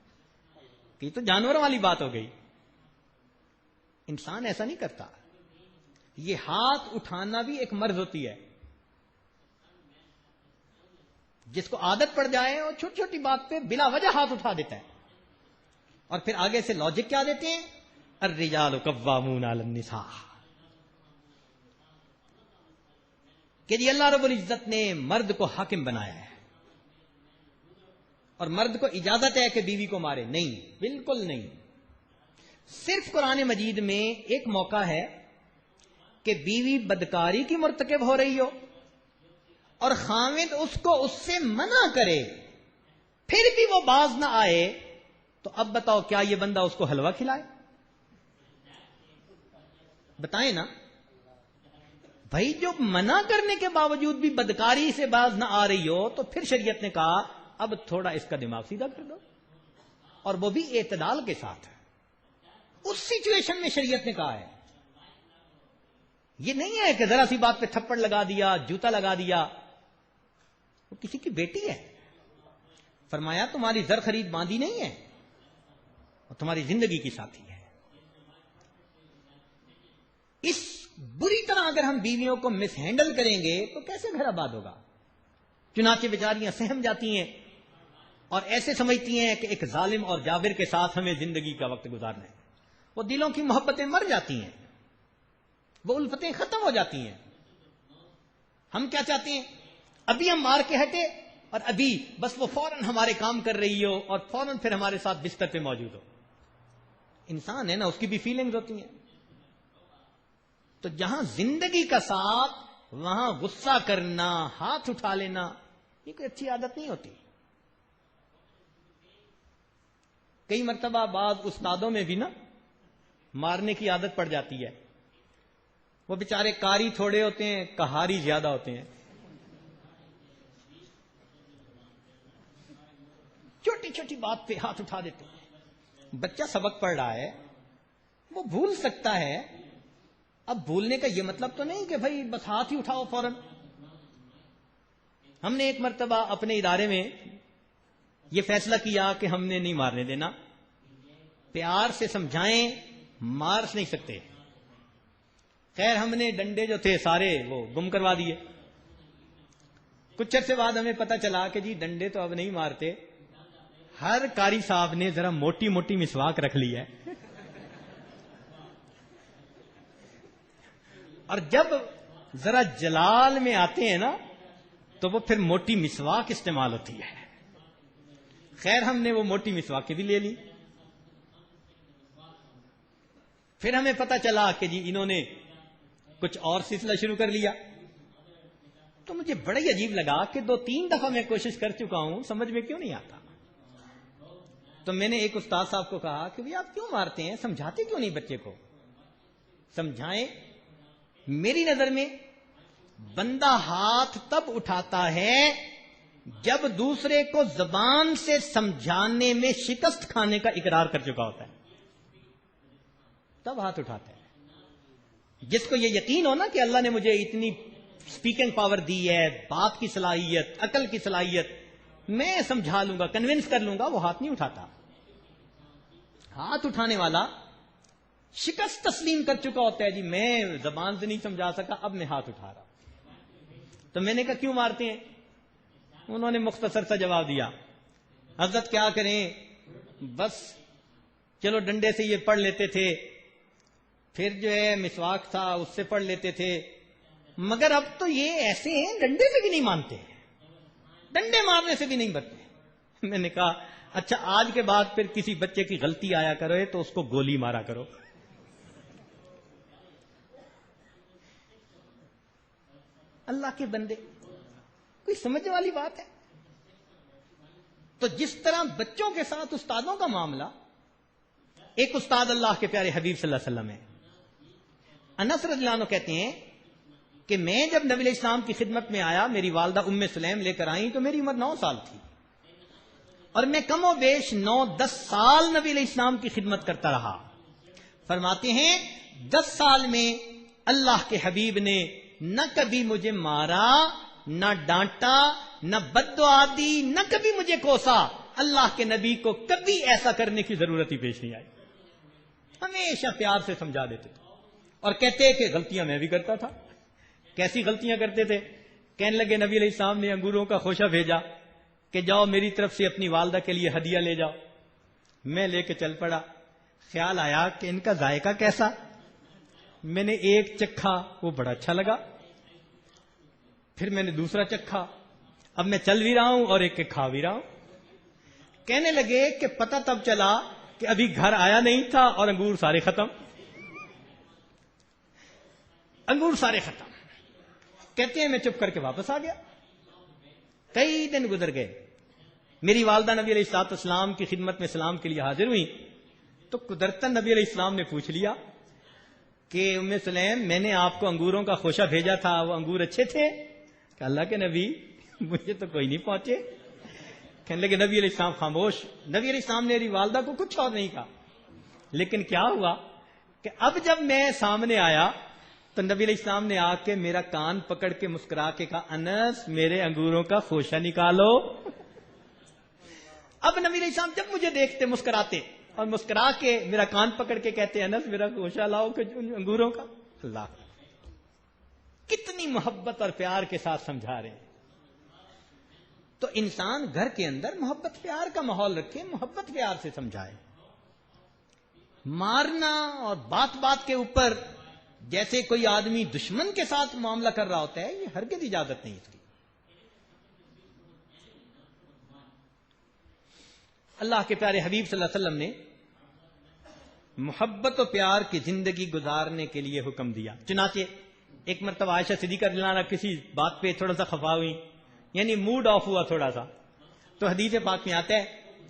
کہ یہ تو جانوروں والی بات ہو گئی. انسان ایسا نہیں کرتا. یہ ہاتھ اٹھانا بھی ایک مرض ہوتی ہے. جس کو عادت پڑ جائے اور چھوٹی چھوٹی بات پہ بلا وجہ ہاتھ اٹھا دیتا ہے, اور پھر آگے سے لاجک کیا دیتے ہیں, الرجال قوامون علی النساء, کہ جی اللہ رب العزت نے مرد کو حاکم بنایا ہے اور مرد کو اجازت ہے کہ بیوی کو مارے. نہیں, بالکل نہیں. صرف قرآن مجید میں ایک موقع ہے کہ بیوی بدکاری کی مرتکب ہو رہی ہو اور خاوند اس کو اس سے منع کرے, پھر بھی وہ باز نہ آئے, تو اب بتاؤ کیا یہ بندہ اس کو حلوہ کھلائے؟ بتائیں نا بھائی. جو منع کرنے کے باوجود بھی بدکاری سے باز نہ آ رہی ہو تو پھر شریعت نے کہا اب تھوڑا اس کا دماغ سیدھا کر دو, اور وہ بھی اعتدال کے ساتھ. اس سچویشن میں شریعت نے کہا ہے. یہ نہیں ہے کہ ذرا سی بات پہ تھپڑ لگا دیا, جوتا لگا دیا. وہ کسی کی بیٹی ہے, فرمایا تمہاری زر خرید باندھی نہیں ہے اور تمہاری زندگی کی ساتھی ہے. اس بری طرح اگر ہم بیویوں کو مس ہینڈل کریں گے تو کیسے گھر آباد ہوگا؟ چنانچہ بیچاریاں سہم جاتی ہیں اور ایسے سمجھتی ہیں کہ ایک ظالم اور جابر کے ساتھ ہمیں زندگی کا وقت گزارنا ہے. وہ دلوں کی محبتیں مر جاتی ہیں, وہ الفتیں ختم ہو جاتی ہیں. ہم کیا چاہتے ہیں, ابھی ہم مار کے ہٹے اور ابھی بس وہ فوراً ہمارے کام کر رہی ہو اور فوراً پھر ہمارے ساتھ بستر پہ موجود ہو. انسان ہے نا, اس کی بھی فیلنگز ہوتی ہیں. تو جہاں زندگی کا ساتھ وہاں غصہ کرنا, ہاتھ اٹھا لینا, یہ کوئی اچھی عادت نہیں ہوتی. کئی مرتبہ بعض استادوں میں بھی نا مارنے کی عادت پڑ جاتی ہے. وہ بیچارے قاری تھوڑے ہوتے ہیں, کہاری زیادہ ہوتے ہیں. چھوٹی چھوٹی بات پہ ہاتھ اٹھا دیتے ہیں. بچہ سبق پڑھ رہا ہے, وہ بھول سکتا ہے. اب بھولنے کا یہ مطلب تو نہیں کہ بھائی بس ہاتھ ہی اٹھاؤ فوراً. ہم نے ایک مرتبہ اپنے ادارے میں یہ فیصلہ کیا کہ ہم نے نہیں مارنے دینا, پیار سے سمجھائیں, مار نہیں سکتے. خیر ہم نے ڈنڈے جو تھے سارے وہ گم کروا دیے. کچھ عرصے بعد ہمیں پتہ چلا کہ جی ڈنڈے تو اب نہیں مارتے, ہر قاری صاحب نے ذرا موٹی موٹی مسواک رکھ لی ہے. اور جب ذرا جلال میں آتے ہیں نا تو وہ پھر موٹی مسواک استعمال ہوتی ہے. خیر ہم نے وہ موٹی مسواک بھی لے لی. پھر ہمیں پتہ چلا کہ جی انہوں نے کچھ اور سلسلہ شروع کر لیا. تو مجھے بڑا ہی عجیب لگا کہ 2-3 دفعہ میں کوشش کر چکا ہوں, سمجھ میں کیوں نہیں آتا. تو میں نے ایک استاد صاحب کو کہا کہ بھئی آپ کیوں مارتے ہیں, سمجھاتے کیوں نہیں بچے کو؟ سمجھائیں. میری نظر میں بندہ ہاتھ تب اٹھاتا ہے جب دوسرے کو زبان سے سمجھانے میں شکست کھانے کا اقرار کر چکا ہوتا ہے, تب ہاتھ اٹھاتا ہے. جس کو یہ یقین ہو نا کہ اللہ نے مجھے اتنی سپیکنگ پاور دی ہے, بات کی صلاحیت, عقل کی صلاحیت, میں سمجھا لوں گا, کنونس کر لوں گا, وہ ہاتھ نہیں اٹھاتا. ہاتھ اٹھانے والا شکست تسلیم کر چکا ہوتا ہے, جی میں زبان سے نہیں سمجھا سکا, اب میں ہاتھ اٹھا رہا. تو میں نے کہا کیوں مارتے ہیں؟ انہوں نے مختصر سا جواب دیا, حضرت کیا کریں, بس چلو ڈنڈے سے یہ پڑھ لیتے تھے, پھر جو ہے مسواک تھا اس سے پڑھ لیتے تھے, مگر اب تو یہ ایسے ہیں ڈنڈے سے بھی نہیں مانتے, ڈنڈے مارنے سے بھی نہیں بچتے. میں نے کہا اچھا آج کے بعد پھر کسی بچے کی غلطی آیا کرو تو اس کو گولی مارا کرو. اللہ کے بندے, کوئی سمجھنے والی بات ہے. تو جس طرح بچوں کے ساتھ استادوں کا معاملہ, ایک استاد اللہ کے پیارے حبیب صلی اللہ علیہ وسلم ہے, انس رضی اللہ عنہ کہتے ہیں کہ میں جب نبی علیہ السلام کی خدمت میں آیا, میری والدہ ام سلیم لے کر آئیں تو میری عمر 9 سال تھی, اور میں کم و بیش 9-10 سال نبی علیہ السلام کی خدمت کرتا رہا. فرماتے ہیں 10 سال میں اللہ کے حبیب نے نہ کبھی مجھے مارا, نہ ڈانٹا, نہ بد دعا دی, نہ کبھی مجھے کوسا. اللہ کے نبی کو کبھی ایسا کرنے کی ضرورت ہی پیش نہیں آئی, ہمیشہ پیار سے سمجھا دیتے. اور کہتے کہ غلطیاں میں بھی کرتا تھا. کیسی غلطیاں کرتے تھے؟ کہنے لگے نبی علیہ السلام نے انگوروں کا خوشہ بھیجا کہ جاؤ میری طرف سے اپنی والدہ کے لیے ہدیہ لے جاؤ. میں لے کے چل پڑا. خیال آیا کہ ان کا ذائقہ کیسا. میں نے ایک چکھا, وہ بڑا اچھا لگا. پھر میں نے دوسرا چکھا. اب میں چل بھی رہا ہوں اور ایک کھا بھی رہا ہوں. کہنے لگے کہ پتہ تب چلا کہ ابھی گھر آیا نہیں تھا اور انگور سارے ختم. انگور سارے ختم. کہتے ہیں میں چپ کر کے واپس آ گیا. کئی دن گزر گئے. میری والدہ نبی علیہ الصلوۃ والسلام کی خدمت میں سلام کے لیے حاضر ہوئی تو قدرتاً نبی علیہ السلام نے پوچھ لیا کہ ام سلیم میں نے آپ کو انگوروں کا خوشہ بھیجا تھا, وہ انگور اچھے تھے؟ کہ اللہ کے نبی مجھے تو کوئی نہیں پہنچے. کہنے لگے نبی علیہ السلام خاموش. نبی علیہ السلام نے میری والدہ کو کچھ اور نہیں کہا. لیکن کیا ہوا کہ اب جب میں سامنے آیا تو نبی علیہ السلام نے آ کے میرا کان پکڑ کے مسکرا کے کہا انس میرے انگوروں کا خوشہ نکالو. اب نبی علیہ السلام جب مجھے دیکھتے مسکراتے اور مسکرا کے میرا کان پکڑ کے کہتے انس میرا خوشہ لاؤ کہ انگوروں کا. اللہ کتنی محبت اور پیار کے ساتھ سمجھا رہے ہیں. تو انسان گھر کے اندر محبت پیار کا ماحول رکھے, محبت پیار سے سمجھائے. مارنا اور بات بات کے اوپر جیسے کوئی آدمی دشمن کے ساتھ معاملہ کر رہا ہوتا ہے, یہ ہرگز اجازت نہیں اس کی. اللہ کے پیارے حبیب صلی اللہ علیہ وسلم نے محبت و پیار کی زندگی گزارنے کے لیے حکم دیا. چنانچہ ایک مرتبہ عائشہ صدیقہ رضی اللہ عنہا کسی بات پہ تھوڑا سا خفا ہوئی, یعنی موڈ آف ہوا تھوڑا سا. تو حدیث پاک میں آتا ہے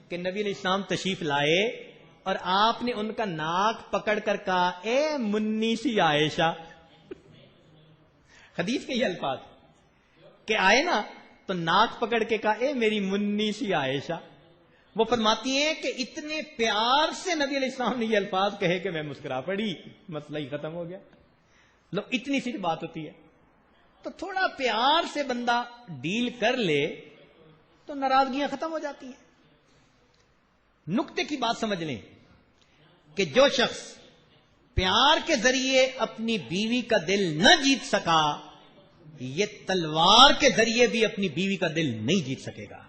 کہ نبی علیہ السلام تشریف لائے اور آپ نے ان کا ناک پکڑ کر کہا اے منی سی عائشہ. حدیث کے یہ الفاظ کہ آئے نا تو ناک پکڑ کے کہا اے میری منی سی عائشہ. وہ فرماتی ہیں کہ اتنے پیار سے نبی علیہ السلام نے یہ الفاظ کہے کہ میں مسکرا پڑی, مسئلہ ہی ختم ہو گیا. لو اتنی سی بات ہوتی ہے. تو تھوڑا پیار سے بندہ ڈیل کر لے تو ناراضگیاں ختم ہو جاتی ہیں. نقطے کی بات سمجھ لیں کہ جو شخص پیار کے ذریعے اپنی بیوی کا دل نہ جیت سکا, یہ تلوار کے ذریعے بھی اپنی بیوی کا دل نہیں جیت سکے گا.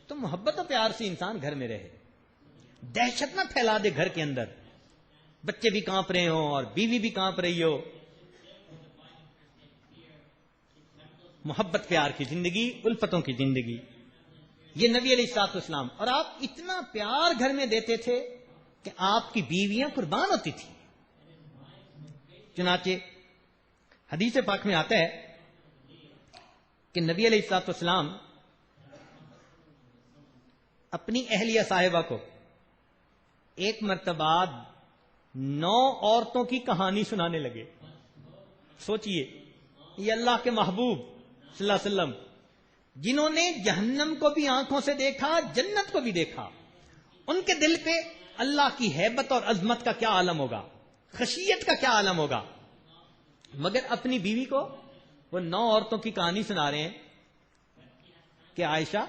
تو محبت و پیار سے انسان گھر میں رہے, دہشت نہ پھیلا دے گھر کے اندر. بچے بھی کانپ رہے ہوں اور بیوی بھی کانپ رہی ہو. محبت پیار کی زندگی, الفتوں کی زندگی, یہ نبی علیہ الصلوۃ والسلام. اور آپ اتنا پیار گھر میں دیتے تھے کہ آپ کی بیویاں قربان ہوتی تھی. چنانچہ حدیث پاک میں آتا ہے کہ نبی علیہ الصلوۃ والسلام اپنی اہلیہ صاحبہ کو ایک مرتبہ 9 عورتوں کی کہانی سنانے لگے. سوچئے یہ اللہ کے محبوب صلی اللہ علیہ وسلم جنہوں نے جہنم کو بھی آنکھوں سے دیکھا, جنت کو بھی دیکھا, ان کے دل پہ اللہ کی ہیبت اور عظمت کا کیا عالم ہوگا, خشیت کا کیا عالم ہوگا. مگر اپنی بیوی کو وہ 9 عورتوں کی کہانی سنا رہے ہیں کہ عائشہ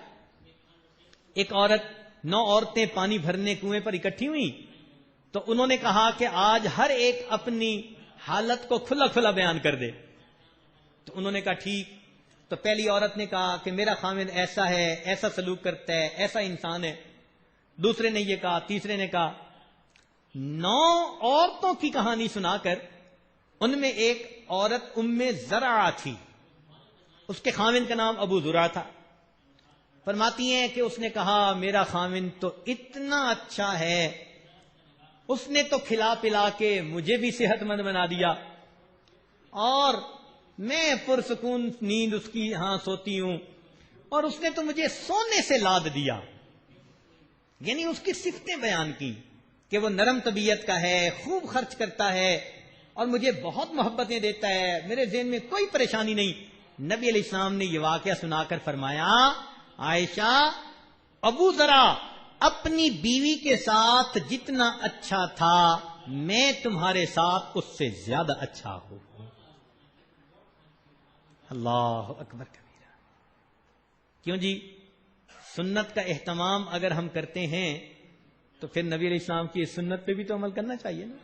ایک عورت 9 عورتیں پانی بھرنے کنویں پر اکٹھی ہوئی تو انہوں نے کہا کہ آج ہر ایک اپنی حالت کو کھلا کھلا بیان کر دے. تو انہوں نے کہا ٹھیک. تو پہلی عورت نے کہا کہ میرا خاوند ایسا ہے, ایسا سلوک کرتا ہے, ایسا انسان ہے. دوسرے نے یہ کہا, تیسرے نے کہا. 9 عورتوں کی کہانی سنا کر ان میں ایک عورت ام زرع تھی, اس کے خاوند کا نام ابو زرع تھا. فرماتی ہیں کہ اس نے کہا میرا خاوند تو اتنا اچھا ہے, اس نے تو کھلا پلا کے مجھے بھی صحت مند بنا دیا اور میں پرسکون نیند اس کی ہاں سوتی ہوں, اور اس نے تو مجھے سونے سے لاد دیا. یعنی اس کی صفتیں بیان کی کہ وہ نرم طبیعت کا ہے, خوب خرچ کرتا ہے اور مجھے بہت محبتیں دیتا ہے, میرے ذہن میں کوئی پریشانی نہیں. نبی علیہ السلام نے یہ واقعہ سنا کر فرمایا عائشہ ابو ذرا اپنی بیوی کے ساتھ جتنا اچھا تھا میں تمہارے ساتھ اس سے زیادہ اچھا ہوں. اللہ اکبر کبیرہ. کیوں جی, سنت کا اہتمام اگر ہم کرتے ہیں تو پھر نبی علیہ السلام کی اس سنت پہ بھی تو عمل کرنا چاہیے نا.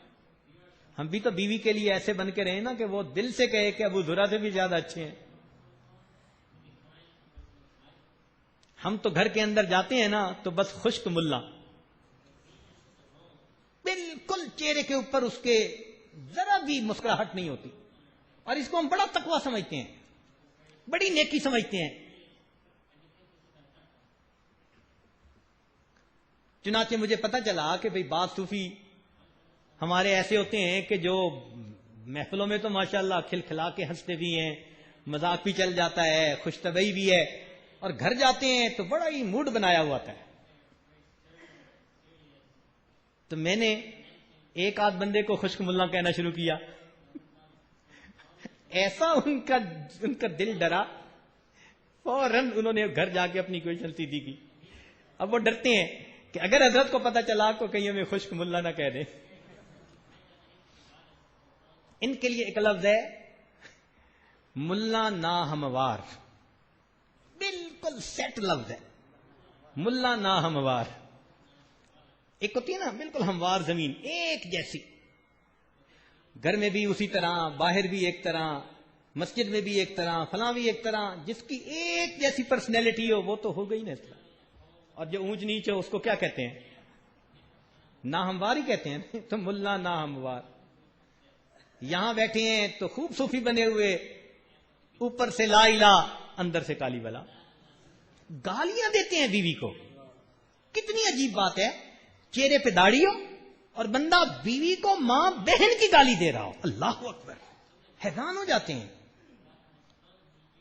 ہم بھی تو بیوی کے لیے ایسے بن کے رہے نا کہ وہ دل سے کہے کہ ابو ذرا سے بھی زیادہ اچھے ہیں. ہم تو گھر کے اندر جاتے ہیں نا تو بس خشک ملا، بالکل چہرے کے اوپر اس کے ذرا بھی مسکراہٹ نہیں ہوتی، اور اس کو ہم بڑا تقویٰ سمجھتے ہیں، بڑی نیکی سمجھتے ہیں. چنانچہ مجھے پتا چلا کہ بھئی بعض صوفی ہمارے ایسے ہوتے ہیں کہ جو محفلوں میں تو ماشاءاللہ کھلکھلا کے ہنستے بھی ہیں، مذاق بھی چل جاتا ہے، خوش طبعی بھی ہے، اور گھر جاتے ہیں تو بڑا ہی موڈ بنایا ہوا تھا. تو میں نے ایک آدھ بندے کو خشک ملا کہنا شروع کیا، ایسا ان کا دل ڈرا، فوراً انہوں نے گھر جا کے اپنی کوئی سیدھی کی. اب وہ ڈرتے ہیں کہ اگر حضرت کو پتا چلا تو کہیں ہمیں خشک ملا نہ کہہ دیں. ان کے لیے ایک لفظ ہے ملا نا ہموار، بالکل سیٹ لفظ ہے ملا نا ہموار. ایک ہوتی ہے نا بالکل ہموار زمین ایک جیسی، گھر میں بھی اسی طرح، باہر بھی ایک طرح، مسجد میں بھی ایک طرح، فلاں بھی ایک طرح. جس کی ایک جیسی پرسنالٹی ہو وہ تو ہو گئی نا اس طرح. اور جو اونچ نیچ ہو اس کو کیا کہتے ہیں؟ ناہموار ہی کہتے ہیں. تو ملا ناہموار. یہاں بیٹھے ہیں تو خوب صوفی بنے ہوئے، اوپر سے لا الہ اندر سے کالی بلا، گالیاں دیتے ہیں بیوی کو. کتنی عجیب بات ہے، چہرے پہ داڑھی ہو اور بندہ بیوی کو ماں بہن کی گالی دے رہا ہو. اللہ اکبر. حیران ہو جاتے ہیں،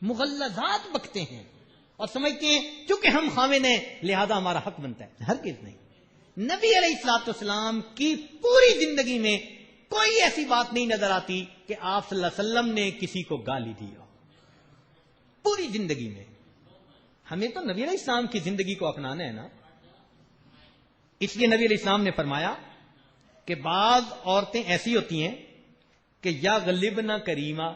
مغلظات بکتے ہیں اور سمجھتے ہیں چونکہ ہم خاوند ہیں لہذا ہمارا حق بنتا ہے. ہرگز نہیں. نبی علیہ الصلوۃ والسلام کی پوری زندگی میں کوئی ایسی بات نہیں نظر آتی کہ آپ صلی اللہ علیہ وسلم نے کسی کو گالی دی ہو. پوری زندگی میں. ہمیں تو نبی علیہ السلام کی زندگی کو اپنانا ہے نا. اس لیے نبی علیہ السلام نے فرمایا کہ بعض عورتیں ایسی ہوتی ہیں کہ یا غلبنا کریمہ،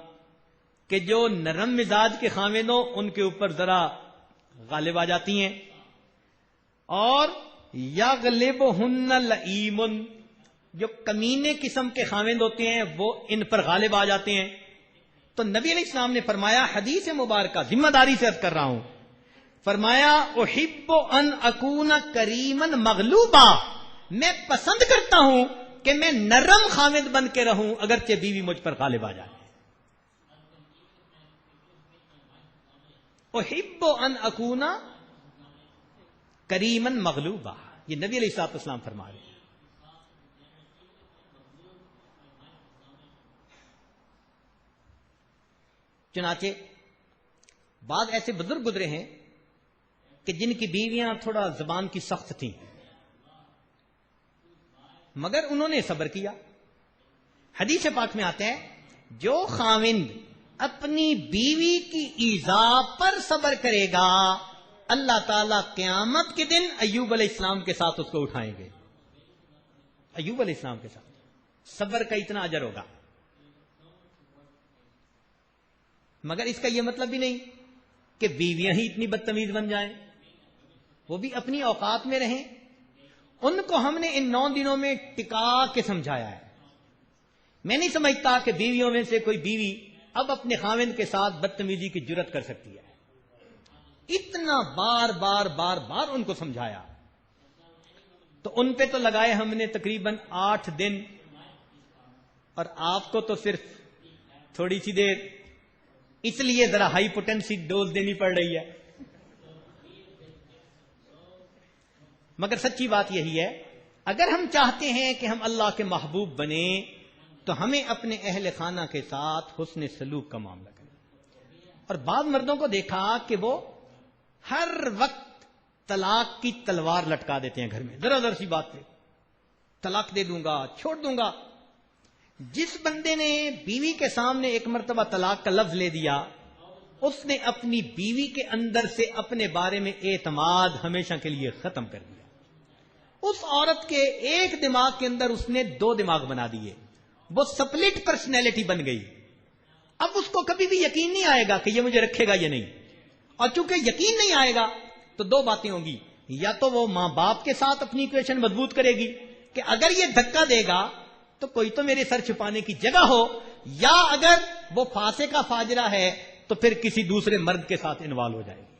کہ جو نرم مزاج کے خاوند ہوں ان کے اوپر ذرا غالب آ جاتی ہیں، اور یا غلبہن لئیم، جو کمینے قسم کے خاوند ہوتے ہیں وہ ان پر غالب آ جاتے ہیں. تو نبی علیہ السلام نے فرمایا، حدیث مبارکہ ذمہ داری سے عرض کر رہا ہوں، فرمایا احب ان اکون کریما مغلوبا، میں پسند کرتا ہوں کہ میں نرم خاوند بن کے رہوں اگرچہ بیوی مجھ پر غالب آ جائے. احب ان اکون کریما مغلوبا، یہ نبی علیہ الصلوۃ والسلام فرما رہے ہیں. چنانچہ بعض ایسے بزرگ گزرے ہیں کہ جن کی بیویاں تھوڑا زبان کی سخت تھیں، مگر انہوں نے صبر کیا. حدیث پاک میں آتا ہے جو خاوند اپنی بیوی کی ایذا پر صبر کرے گا اللہ تعالیٰ قیامت کے دن ایوب علیہ السلام کے ساتھ اس کو اٹھائیں گے. ایوب علیہ السلام کے ساتھ صبر کا اتنا اجر ہوگا. مگر اس کا یہ مطلب بھی نہیں کہ بیویاں ہی اتنی بدتمیز بن جائیں، وہ بھی اپنی اوقات میں رہیں. ان کو ہم نے ان 9 دنوں میں ٹکا کے سمجھایا ہے. میں نہیں سمجھتا کہ بیویوں میں سے کوئی بیوی اب اپنے خاوند کے ساتھ بدتمیزی کی جرت کر سکتی ہے. اتنا بار بار بار بار ان کو سمجھایا. تو ان پہ تو لگائے ہم نے تقریباً 8 دن، اور آپ کو تو صرف تھوڑی سی دیر، اس لیے ذرا ہائی پوٹینسی ڈوز دینی پڑ رہی ہے. مگر سچی بات یہی ہے، اگر ہم چاہتے ہیں کہ ہم اللہ کے محبوب بنیں تو ہمیں اپنے اہل خانہ کے ساتھ حسن سلوک کا معاملہ کریں. اور بعض مردوں کو دیکھا کہ وہ ہر وقت طلاق کی تلوار لٹکا دیتے ہیں گھر میں، ذرا ذرا سی بات پہ طلاق دے دوں گا، چھوڑ دوں گا. جس بندے نے بیوی کے سامنے ایک مرتبہ طلاق کا لفظ لے دیا، اس نے اپنی بیوی کے اندر سے اپنے بارے میں اعتماد ہمیشہ کے لیے ختم کر دیا. اس عورت کے ایک دماغ کے اندر اس نے 2 دماغ بنا دیے، وہ سپلٹ پرسنالٹی بن گئی. اب اس کو کبھی بھی یقین نہیں آئے گا کہ یہ مجھے رکھے گا یا نہیں. اور چونکہ یقین نہیں آئے گا تو 2 باتیں ہوں گی، یا تو وہ ماں باپ کے ساتھ اپنی ایکویشن مضبوط کرے گی کہ اگر یہ دھکا دے گا تو کوئی تو میرے سر چھپانے کی جگہ ہو، یا اگر وہ فاسقہ فاجرہ ہے تو پھر کسی دوسرے مرد کے ساتھ انوالو ہو جائے گی۔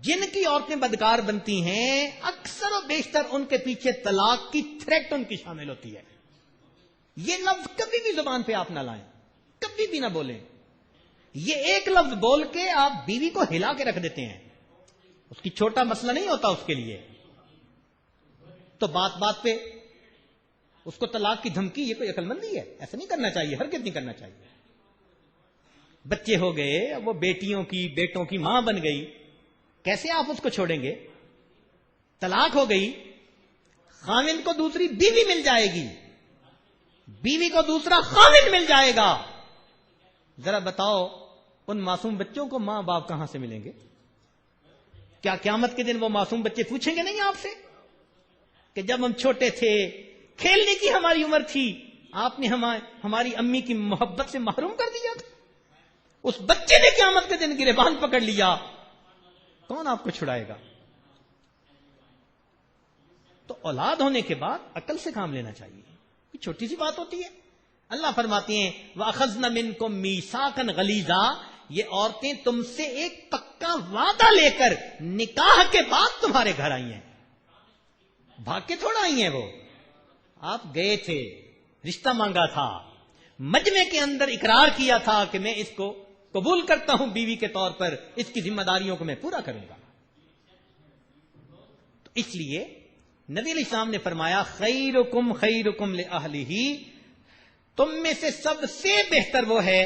جن کی عورتیں بدکار بنتی ہیں اکثر و بیشتر ان کے پیچھے طلاق کی تھریٹ ان کی شامل ہوتی ہے۔ یہ لفظ کبھی بھی زبان پہ آپ نہ لائیں، کبھی بھی نہ بولیں۔ یہ ایک لفظ بول کے آپ بیوی کو ہلا کے رکھ دیتے ہیں، اس کی چھوٹا مسئلہ نہیں ہوتا اس کے لیے، تو بات بات پہ اس کو طلاق کی دھمکی، یہ کوئی عقل مندی ہے؟ ایسا نہیں کرنا چاہیے، ہرگز نہیں کرنا چاہیے۔ بچے ہو گئے، وہ بیٹیوں کی بیٹوں کی ماں بن گئی، کیسے آپ اس کو چھوڑیں گے؟ طلاق ہو گئی، خاوند کو دوسری بیوی مل جائے گی، بیوی کو دوسرا خاوند مل جائے گا۔ ذرا بتاؤ ان معصوم بچوں کو ماں باپ کہاں سے ملیں گے؟ کیا قیامت کے دن وہ معصوم بچے پوچھیں گے نہیں آپ سے کہ جب ہم چھوٹے تھے، کھیلنے کی ہماری عمر تھی، آپ نے ہماری امی کی محبت سے محروم کر دیا تھا؟ اس بچے نے قیامت کے دن گریبان پکڑ لیا، کون آپ کو چھڑائے گا؟ تو اولاد ہونے کے بعد عقل سے کام لینا چاہیے، یہ چھوٹی سی بات ہوتی ہے۔ اللہ فرماتے ہیں وَأَخَذْنَ مِنْكُمْ مِيثَاقًا غَلِيظًا، یہ عورتیں تم سے ایک پکا وعدہ لے کر نکاح کے بعد تمہارے گھر آئی ہیں، بھاگ کے تھوڑا آئی ہیں۔ وہ آپ گئے تھے، رشتہ مانگا تھا، مجمع کے اندر اقرار کیا تھا کہ میں اس کو قبول کرتا ہوں بیوی کے طور پر، اس کی ذمہ داریوں کو میں پورا کروں گا۔ تو اس لیے نبی علیہ السلام نے فرمایا خیرکم خیرکم لأہلہ، تم میں سے سب سے بہتر وہ ہے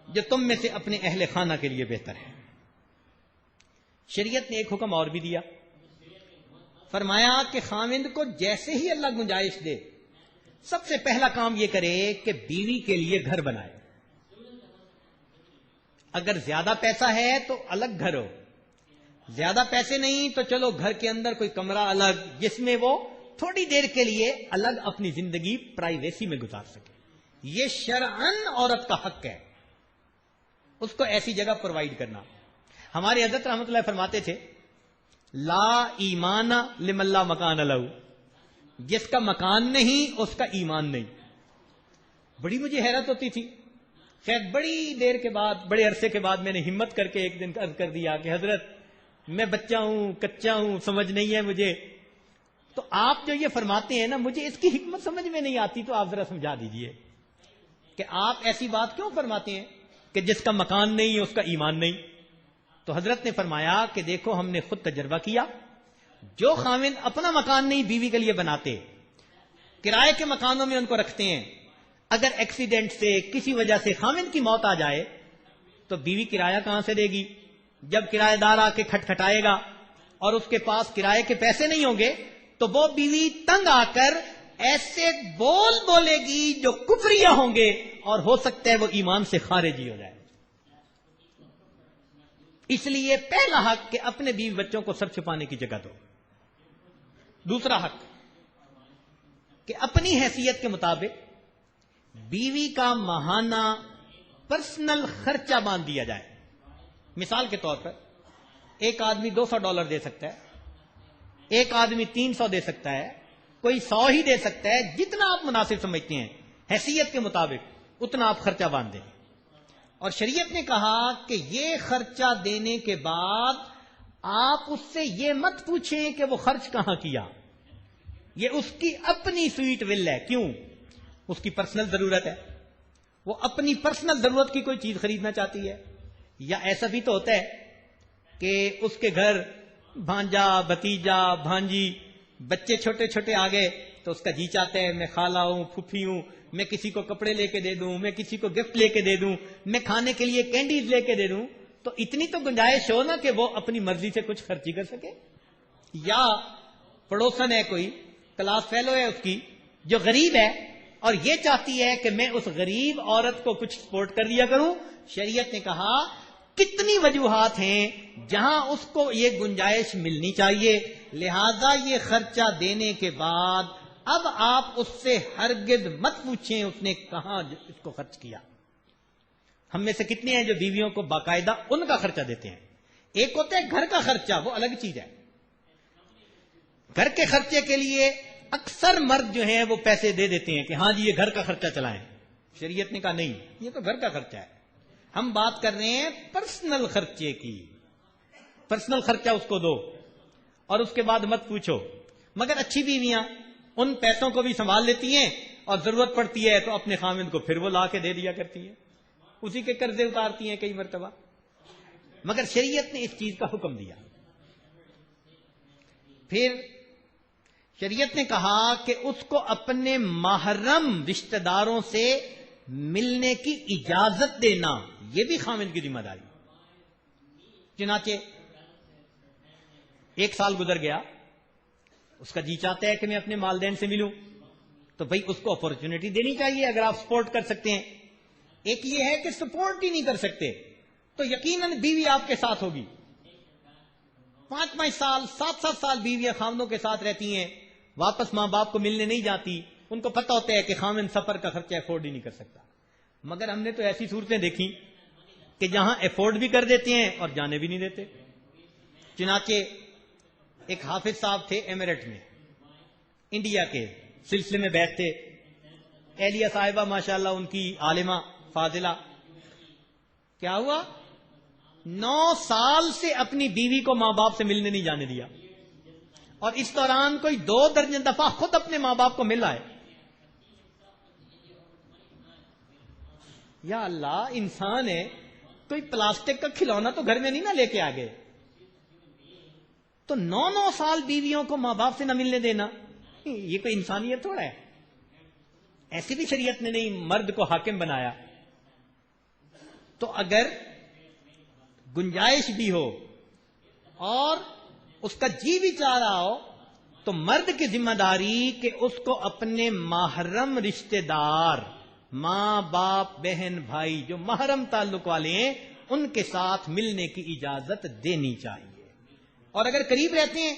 جو تم میں سے اپنے اہل خانہ کے لیے بہتر ہے۔ شریعت نے ایک حکم اور بھی دیا، فرمایا کہ خاوند کو جیسے ہی اللہ گنجائش دے، سب سے پہلا کام یہ کرے کہ بیوی کے لیے گھر بنائے۔ اگر زیادہ پیسہ ہے تو الگ گھر ہو، زیادہ پیسے نہیں تو چلو گھر کے اندر کوئی کمرہ الگ، جس میں وہ تھوڑی دیر کے لیے الگ اپنی زندگی پرائیویسی میں گزار سکے۔ یہ شرعاً عورت کا حق ہے، اس کو ایسی جگہ پرووائڈ کرنا۔ ہمارے حضرت رحمۃ اللہ فرماتے تھے لا ایمان لمن لا مکان لہ، جس کا مکان نہیں اس کا ایمان نہیں۔ بڑی مجھے حیرت ہوتی تھی، خیر بڑی دیر کے بعد، بڑے عرصے کے بعد میں نے ہمت کر کے ایک دن عرض کر دیا کہ حضرت میں بچہ ہوں، کچا ہوں، سمجھ نہیں ہے مجھے، تو آپ جو یہ فرماتے ہیں نا مجھے اس کی حکمت سمجھ میں نہیں آتی، تو آپ ذرا سمجھا دیجئے کہ آپ ایسی بات کیوں فرماتے ہیں کہ جس کا مکان نہیں اس کا ایمان نہیں۔ تو حضرت نے فرمایا کہ دیکھو ہم نے خود تجربہ کیا، جو خاوند اپنا مکان نہیں بیوی کے لیے بناتے، کرائے کے مکانوں میں ان کو رکھتے ہیں، اگر ایکسیڈنٹ سے کسی وجہ سے خاوند کی موت آ جائے تو بیوی کرایہ کہاں سے دے گی؟ جب کرایہ دار آ کے کھٹکھٹائے گا اور اس کے پاس کرائے کے پیسے نہیں ہوں گے تو وہ بیوی تنگ آ کر ایسے بول بولے گی جو کفریہ ہوں گے، اور ہو سکتا ہے وہ ایمان سے خارج ہی ہو جائے۔ اس لیے پہلا حق کہ اپنے بیوی بچوں کو سر چھپانے کی جگہ دو۔ دوسرا حق کہ اپنی حیثیت کے مطابق بیوی کا ماہانہ پرسنل خرچہ باندھ دیا جائے۔ مثال کے طور پر ایک آدمی $200 دے سکتا ہے، ایک آدمی 300 دے سکتا ہے، کوئی 100 ہی دے سکتا ہے، جتنا آپ مناسب سمجھتے ہیں حیثیت کے مطابق اتنا آپ خرچہ باندھ دیں۔ اور شریعت نے کہا کہ یہ خرچہ دینے کے بعد آپ اس سے یہ مت پوچھیں کہ وہ خرچ کہاں کیا، یہ اس کی اپنی سویٹ ول ہے۔ کیوں؟ اس کی پرسنل ضرورت ہے، وہ اپنی پرسنل ضرورت کی کوئی چیز خریدنا چاہتی ہے، یا ایسا بھی تو ہوتا ہے کہ اس کے گھر بھانجا، بھتیجا، بھانجی، بچے چھوٹے چھوٹے آ گئے تو اس کا جی چاہتا ہے میں خالہ ہوں، پھوپھی ہوں، میں کسی کو کپڑے لے کے دے دوں، میں کسی کو گفٹ لے کے دے دوں، میں کھانے کے لیے کینڈیز لے کے دے دوں، تو اتنی تو گنجائش ہو نا کہ وہ اپنی مرضی سے کچھ خرچی کر سکے۔ یا پڑوسن ہے، کوئی کلاس فیلو ہے اس کی جو غریب ہے اور یہ چاہتی ہے کہ میں اس غریب عورت کو کچھ سپورٹ کر دیا کروں، شریعت نے کہا کتنی وجوہات ہیں جہاں اس کو یہ گنجائش ملنی چاہیے، لہذا یہ خرچہ دینے کے بعد اب آپ اس سے ہرگز مت پوچھیں اس نے کہاں اس کو خرچ کیا۔ ہم میں سے کتنے ہیں جو بیویوں کو باقاعدہ ان کا خرچہ دیتے ہیں؟ ایک ہوتا ہے گھر کا خرچہ، وہ الگ چیز ہے. گھر کے خرچے کے لیے اکثر مرد جو ہیں وہ پیسے دے دیتے ہیں کہ ہاں جی یہ گھر کا خرچہ چلائیں. شریعت نے کہا نہیں، یہ تو گھر کا خرچہ ہے. ہم بات کر رہے ہیں پرسنل خرچے کی. پرسنل خرچہ اس کو دو اور اس کے بعد مت پوچھو. مگر اچھی بیویاں ان پیسوں کو بھی سنبھال لیتی ہیں اور ضرورت پڑتی ہے تو اپنے خامند کو پھر وہ لا کے دے دیا کرتی ہیں، اسی کے قرضے اتارتی ہیں کئی مرتبہ. مگر شریعت نے اس چیز کا حکم دیا. پھر شریعت نے کہا کہ اس کو اپنے محرم رشتہ داروں سے ملنے کی اجازت دینا، یہ بھی خامند کی ذمہ داری. چنانچہ 1 سال گزر گیا، اس کا جی چاہتا ہے کہ میں اپنے والدین سے ملوں، تو بھئی اس کو اپورچونٹی دینی چاہیے اگر آپ سپورٹ کر سکتے ہیں. ایک یہ ہے کہ سپورٹ ہی نہیں کر سکتے تو یقیناً بیوی آپ کے ساتھ ہوگی. 5 سال 7 سال بیویاں خامدوں کے ساتھ رہتی ہیں، واپس ماں باپ کو ملنے نہیں جاتی. ان کو پتہ ہوتا ہے کہ خامند سفر کا خرچہ افورڈ ہی نہیں کر سکتا. مگر ہم نے تو ایسی صورتیں دیکھی کہ جہاں افورڈ بھی کر دیتے ہیں اور جانے بھی نہیں دیتے. چنانچہ ایک حافظ صاحب تھے ایمریٹ میں، انڈیا کے سلسلے میں بیٹھتے. اہلیہ صاحبہ ماشاءاللہ ان کی عالمہ فاضلہ. کیا ہوا؟ 9 سال سے اپنی بیوی کو ماں باپ سے ملنے نہیں جانے دیا، اور اس دوران کوئی 2 درجن دفعہ خود اپنے ماں باپ کو مل آئے. یا اللہ، انسان ہے، کوئی پلاسٹک کا کھلونا تو گھر میں نہیں نہ لے کے آگے. تو 9 سال بیویوں کو ماں باپ سے نہ ملنے دینا، یہ کوئی انسانیت تھوڑا ہے. ایسی بھی شریعت نے نہیں مرد کو حاکم بنایا. تو اگر گنجائش بھی ہو اور اس کا جی بھی چاہ رہا ہو تو مرد کی ذمہ داری کہ اس کو اپنے محرم رشتہ دار، ماں باپ بہن بھائی جو محرم تعلق والے ہیں ان کے ساتھ ملنے کی اجازت دینی چاہیے. اور اگر قریب رہتے ہیں،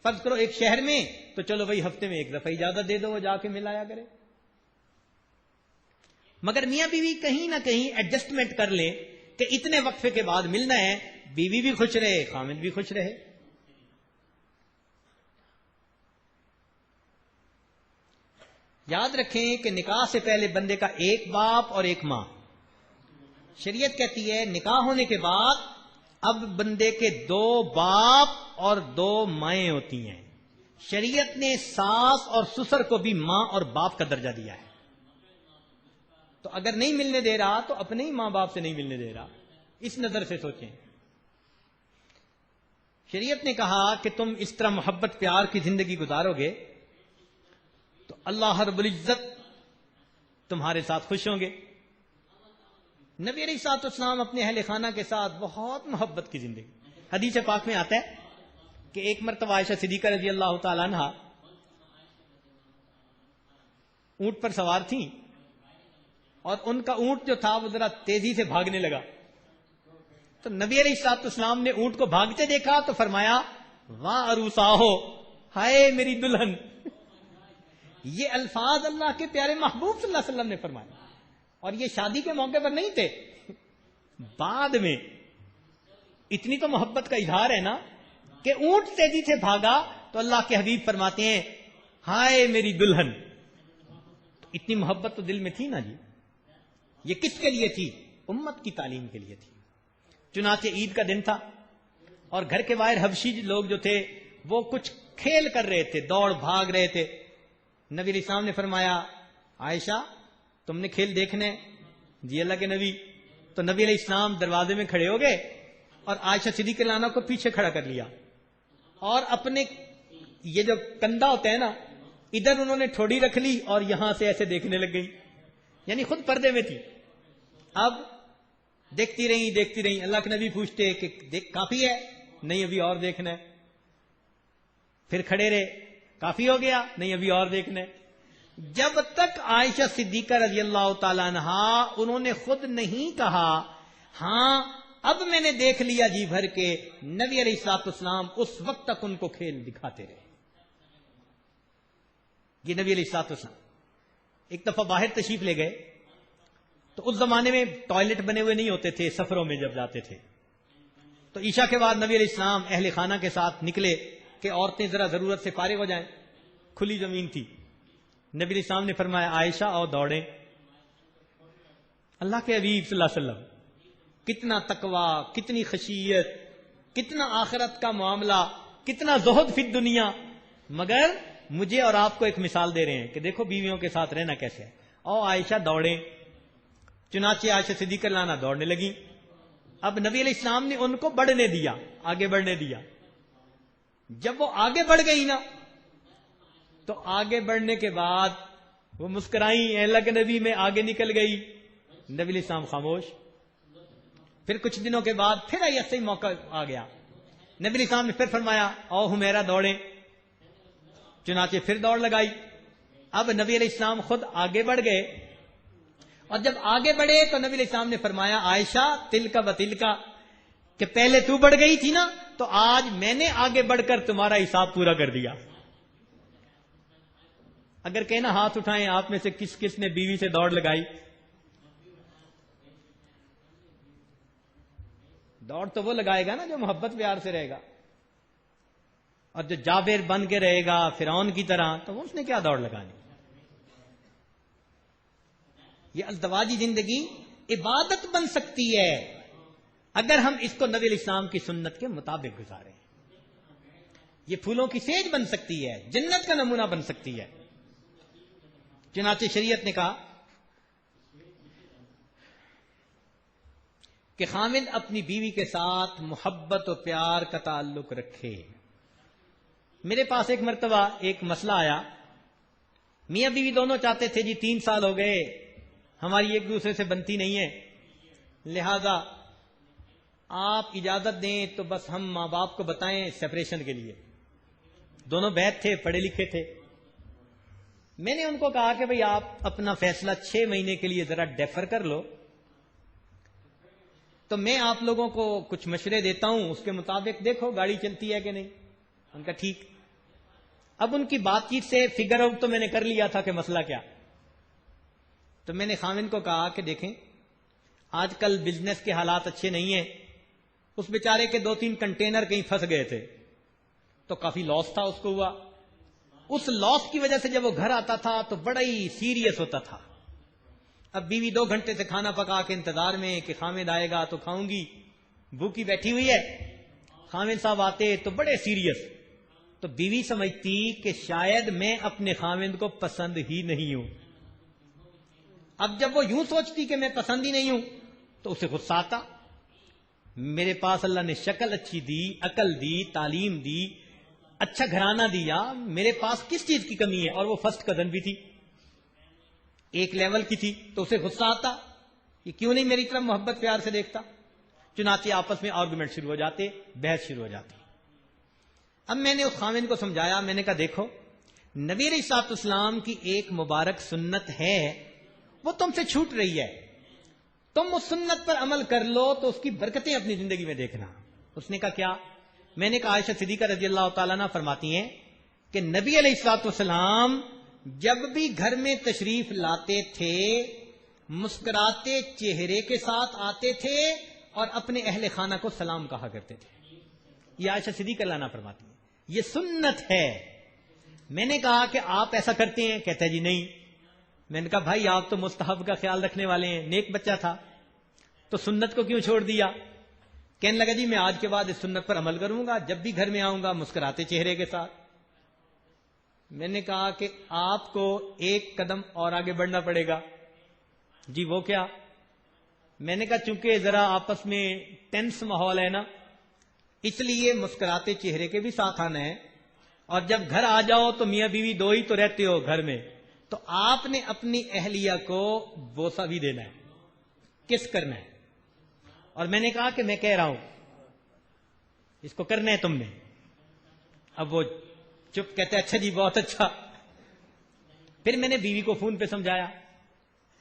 فرض کرو ایک شہر میں، تو چلو بھائی ہفتے میں 1 دفعہ اجازت دے دو، وہ جا کے مل آیا کرے. مگر میاں بیوی کہیں نہ کہیں ایڈجسٹمنٹ کر لے کہ اتنے وقفے کے بعد ملنا ہے، بیوی بھی خوش رہے، خامد بھی خوش رہے. یاد رکھیں کہ نکاح سے پہلے بندے کا ایک باپ اور ایک ماں. شریعت کہتی ہے نکاح ہونے کے بعد اب بندے کے 2 باپ اور 2 مائیں ہوتی ہیں. شریعت نے ساس اور سسر کو بھی ماں اور باپ کا درجہ دیا ہے. تو اگر نہیں ملنے دے رہا تو اپنے ہی ماں باپ سے نہیں ملنے دے رہا. اس نظر سے سوچیں. شریعت نے کہا کہ تم اس طرح محبت پیار کی زندگی گزارو گے تو اللہ رب العزت تمہارے ساتھ خوش ہوں گے. نبی علیہ الصلوۃ والسلام اپنے اہل خانہ کے ساتھ بہت محبت کی زندگی. حدیث پاک میں آتا ہے کہ ایک مرتبہ عائشہ صدیقہ رضی اللہ تعالی عنہا اونٹ پر سوار تھیں اور ان کا اونٹ جو تھا وہ ذرا تیزی سے بھاگنے لگا. تو نبی علیہ الصلوۃ والسلام نے اونٹ کو بھاگتے دیکھا تو فرمایا واہ عروساہو، ہائے میری دلہن. یہ الفاظ اللہ کے پیارے محبوب صلی اللہ علیہ وسلم نے فرمایا، اور یہ شادی کے موقع پر نہیں تھے، بعد میں. اتنی تو محبت کا اظہار ہے نا کہ اونٹ تیزی سے بھاگا تو اللہ کے حبیب فرماتے ہیں ہائے میری دلہن. اتنی محبت تو دل میں تھی نا جی. یہ کس کے لیے تھی؟ امت کی تعلیم کے لیے تھی. چنانچہ عید کا دن تھا اور گھر کے باہر حبشی لوگ جو تھے وہ کچھ کھیل کر رہے تھے، دوڑ بھاگ رہے تھے. نبی علیہ السلام نے فرمایا عائشہ تم نے کھیل دیکھنے؟ جی اللہ کے نبی. تو نبی علیہ السلام دروازے میں کھڑے ہو گئے اور عائشہ صدیقہ رضی اللہ عنہا کو پیچھے کھڑا کر لیا اور اپنے یہ جو کندھا ہوتا ہے نا ادھر انہوں نے ٹھوڑی رکھ لی اور یہاں سے ایسے دیکھنے لگ گئی، یعنی خود پردے میں تھی. اب دیکھتی رہی. اللہ کے نبی پوچھتے کہ دیکھ کافی ہے؟ نہیں ابھی اور دیکھنا ہے. پھر کھڑے رہے، کافی ہو گیا؟ نہیں ابھی اور دیکھنا ہے. جب تک عائشہ صدیقہ رضی اللہ تعالی عنہا انہوں نے خود نہیں کہا ہاں اب میں نے دیکھ لیا جی بھر کے، نبی علیہ الصلوۃ والسلام اس وقت تک ان کو کھیل دکھاتے رہے. یہ نبی علیہ الصلوۃ والسلام ایک دفعہ باہر تشریف لے گئے تو اس زمانے میں ٹوائلٹ بنے ہوئے نہیں ہوتے تھے سفروں میں جب جاتے تھے. تو عشاء کے بعد نبی علیہ السلام اہل خانہ کے ساتھ نکلے کہ عورتیں ذرا ضرورت سے فارغ ہو جائیں. کھلی زمین تھی. نبی علیہ السلام نے فرمایا عائشہ اور دوڑیں. اللہ کے حبیب صلی اللہ علیہ وسلم کتنا تقوی، کتنی خشیت، کتنا آخرت کا معاملہ، کتنا زہد فی الدنیا، مگر مجھے اور آپ کو ایک مثال دے رہے ہیں کہ دیکھو بیویوں کے ساتھ رہنا کیسے ہے. اور عائشہ دوڑیں. چنانچہ عائشہ صدیقہ رضی اللہ عنہا دوڑنے لگی. اب نبی علیہ السلام نے ان کو بڑھنے دیا، آگے بڑھنے دیا. جب وہ آگے بڑھ گئی نا تو آگے بڑھنے کے بعد وہ مسکرائیں، اے اللہ کے نبی میں آگے نکل گئی. نبی علیہ السلام خاموش. پھر کچھ دنوں کے بعد پھر ایسا ہی موقع آ گیا. نبی علیہ السلام نے پھر فرمایا او حمیرہ دوڑیں. چنانچہ پھر دوڑ لگائی. اب نبی علیہ السلام خود آگے بڑھ گئے، اور جب آگے بڑھے تو نبی علیہ السلام نے فرمایا عائشہ تلک و تلک، کہ پہلے تو بڑھ گئی تھی نا تو آج میں نے آگے بڑھ کر تمہارا حساب پورا کر دیا. اگر کہنا ہاتھ اٹھائیں آپ میں سے کس کس نے بیوی سے دوڑ لگائی؟ دوڑ تو وہ لگائے گا نا جو محبت پیار سے رہے گا، اور جو جابر بن کے رہے گا فرعون کی طرح تو اس نے کیا دوڑ لگانی. یہ ازدواجی زندگی عبادت بن سکتی ہے اگر ہم اس کو نبی علیہ السلام کی سنت کے مطابق گزاریں. یہ پھولوں کی سیج بن سکتی ہے، جنت کا نمونہ بن سکتی ہے. چنانچہ شریعت نے کہا کہ خاوند اپنی بیوی کے ساتھ محبت و پیار کا تعلق رکھے. میرے پاس ایک مرتبہ ایک مسئلہ آیا. میاں بیوی دونوں چاہتے تھے جی 3 سال ہو گئے ہماری ایک دوسرے سے بنتی نہیں ہے، لہذا آپ اجازت دیں تو بس ہم ماں باپ کو بتائیں سیپریشن کے لیے. دونوں بیٹھ تھے، پڑھے لکھے تھے. میں نے ان کو کہا کہ بھئی آپ اپنا فیصلہ 6 مہینے کے لیے ذرا ڈیفر کر لو، تو میں آپ لوگوں کو کچھ مشورے دیتا ہوں، اس کے مطابق دیکھو گاڑی چلتی ہے کہ نہیں. ان کا ٹھیک. اب ان کی بات چیت سے فگر آؤٹ تو میں نے کر لیا تھا کہ مسئلہ کیا. تو میں نے خاوند کو کہا کہ دیکھیں آج کل بزنس کے حالات اچھے نہیں ہیں. اس بیچارے کے 2-3 کنٹینر کہیں پھنس گئے تھے تو کافی لاس تھا اس کو ہوا. اس لاس کی وجہ سے جب وہ گھر آتا تھا تو بڑا ہی سیریس ہوتا تھا. اب بیوی 2 گھنٹے سے کھانا پکا کے انتظار میں کہ خاوند آئے گا تو کھاؤں گی، بھوکی بیٹھی ہوئی ہے. خاوند صاحب آتے تو بڑے سیریس. تو بیوی سمجھتی کہ شاید میں اپنے خاوند کو پسند ہی نہیں ہوں. اب جب وہ یوں سوچتی کہ میں پسند ہی نہیں ہوں تو اسے غصہ آتا. میرے پاس اللہ نے شکل اچھی دی، عقل دی، تعلیم دی، اچھا گھرانہ دیا، میرے پاس کس چیز کی کمی ہے؟ اور وہ فرسٹ کزن بھی تھی، ایک لیول کی تھی. تو اسے غصہ آتا یہ کیوں نہیں میری طرف محبت پیار سے دیکھتا. چنانچہ آپس میں آرگومنٹ شروع ہو جاتے، بحث شروع ہو جاتی. اب میں نے اس خاوند کو سمجھایا. میں نے کہا دیکھو نبی علیہ الصلوۃ والسلام کی ایک مبارک سنت ہے، وہ تم سے چھوٹ رہی ہے، تم اس سنت پر عمل کر لو تو اس کی برکتیں اپنی زندگی میں دیکھنا. اس نے کہا کیا؟ میں نے کہا عائشہ صدیقہ رضی اللہ تعالیٰ عنہ فرماتی ہیں کہ نبی علیہ الصلوۃ والسلام جب بھی گھر میں تشریف لاتے تھے مسکراتے چہرے کے ساتھ آتے تھے اور اپنے اہل خانہ کو سلام کہا کرتے تھے. یہ عائشہ صدیقہ رضی اللہ عنہ فرماتی ہیں یہ سنت ہے. میں نے کہا کہ آپ ایسا کرتے ہیں؟ کہتا ہے جی نہیں. میں نے کہا بھائی آپ تو مستحب کا خیال رکھنے والے ہیں، نیک بچہ تھا، تو سنت کو کیوں چھوڑ دیا؟ کہنے لگا جی میں آج کے بعد اس سنت پر عمل کروں گا، جب بھی گھر میں آؤں گا مسکراتے چہرے کے ساتھ. میں نے کہا کہ آپ کو ایک قدم اور آگے بڑھنا پڑے گا. جی وہ کیا؟ میں نے کہا چونکہ ذرا آپس میں ٹینس ماحول ہے نا، اس لیے مسکراتے چہرے کے بھی ساتھ آنا ہے. اور جب گھر آ جاؤ تو میاں بیوی 2 ہی تو رہتے ہو گھر میں، تو آپ نے اپنی اہلیہ کو بوسہ بھی دینا ہے، کس کرنا ہے. اور میں نے کہا کہ میں کہہ رہا ہوں اس کو کرنا ہے تم نے. اب وہ چپ، کہتے اچھا جی بہت اچھا. پھر میں نے بیوی کو فون پہ سمجھایا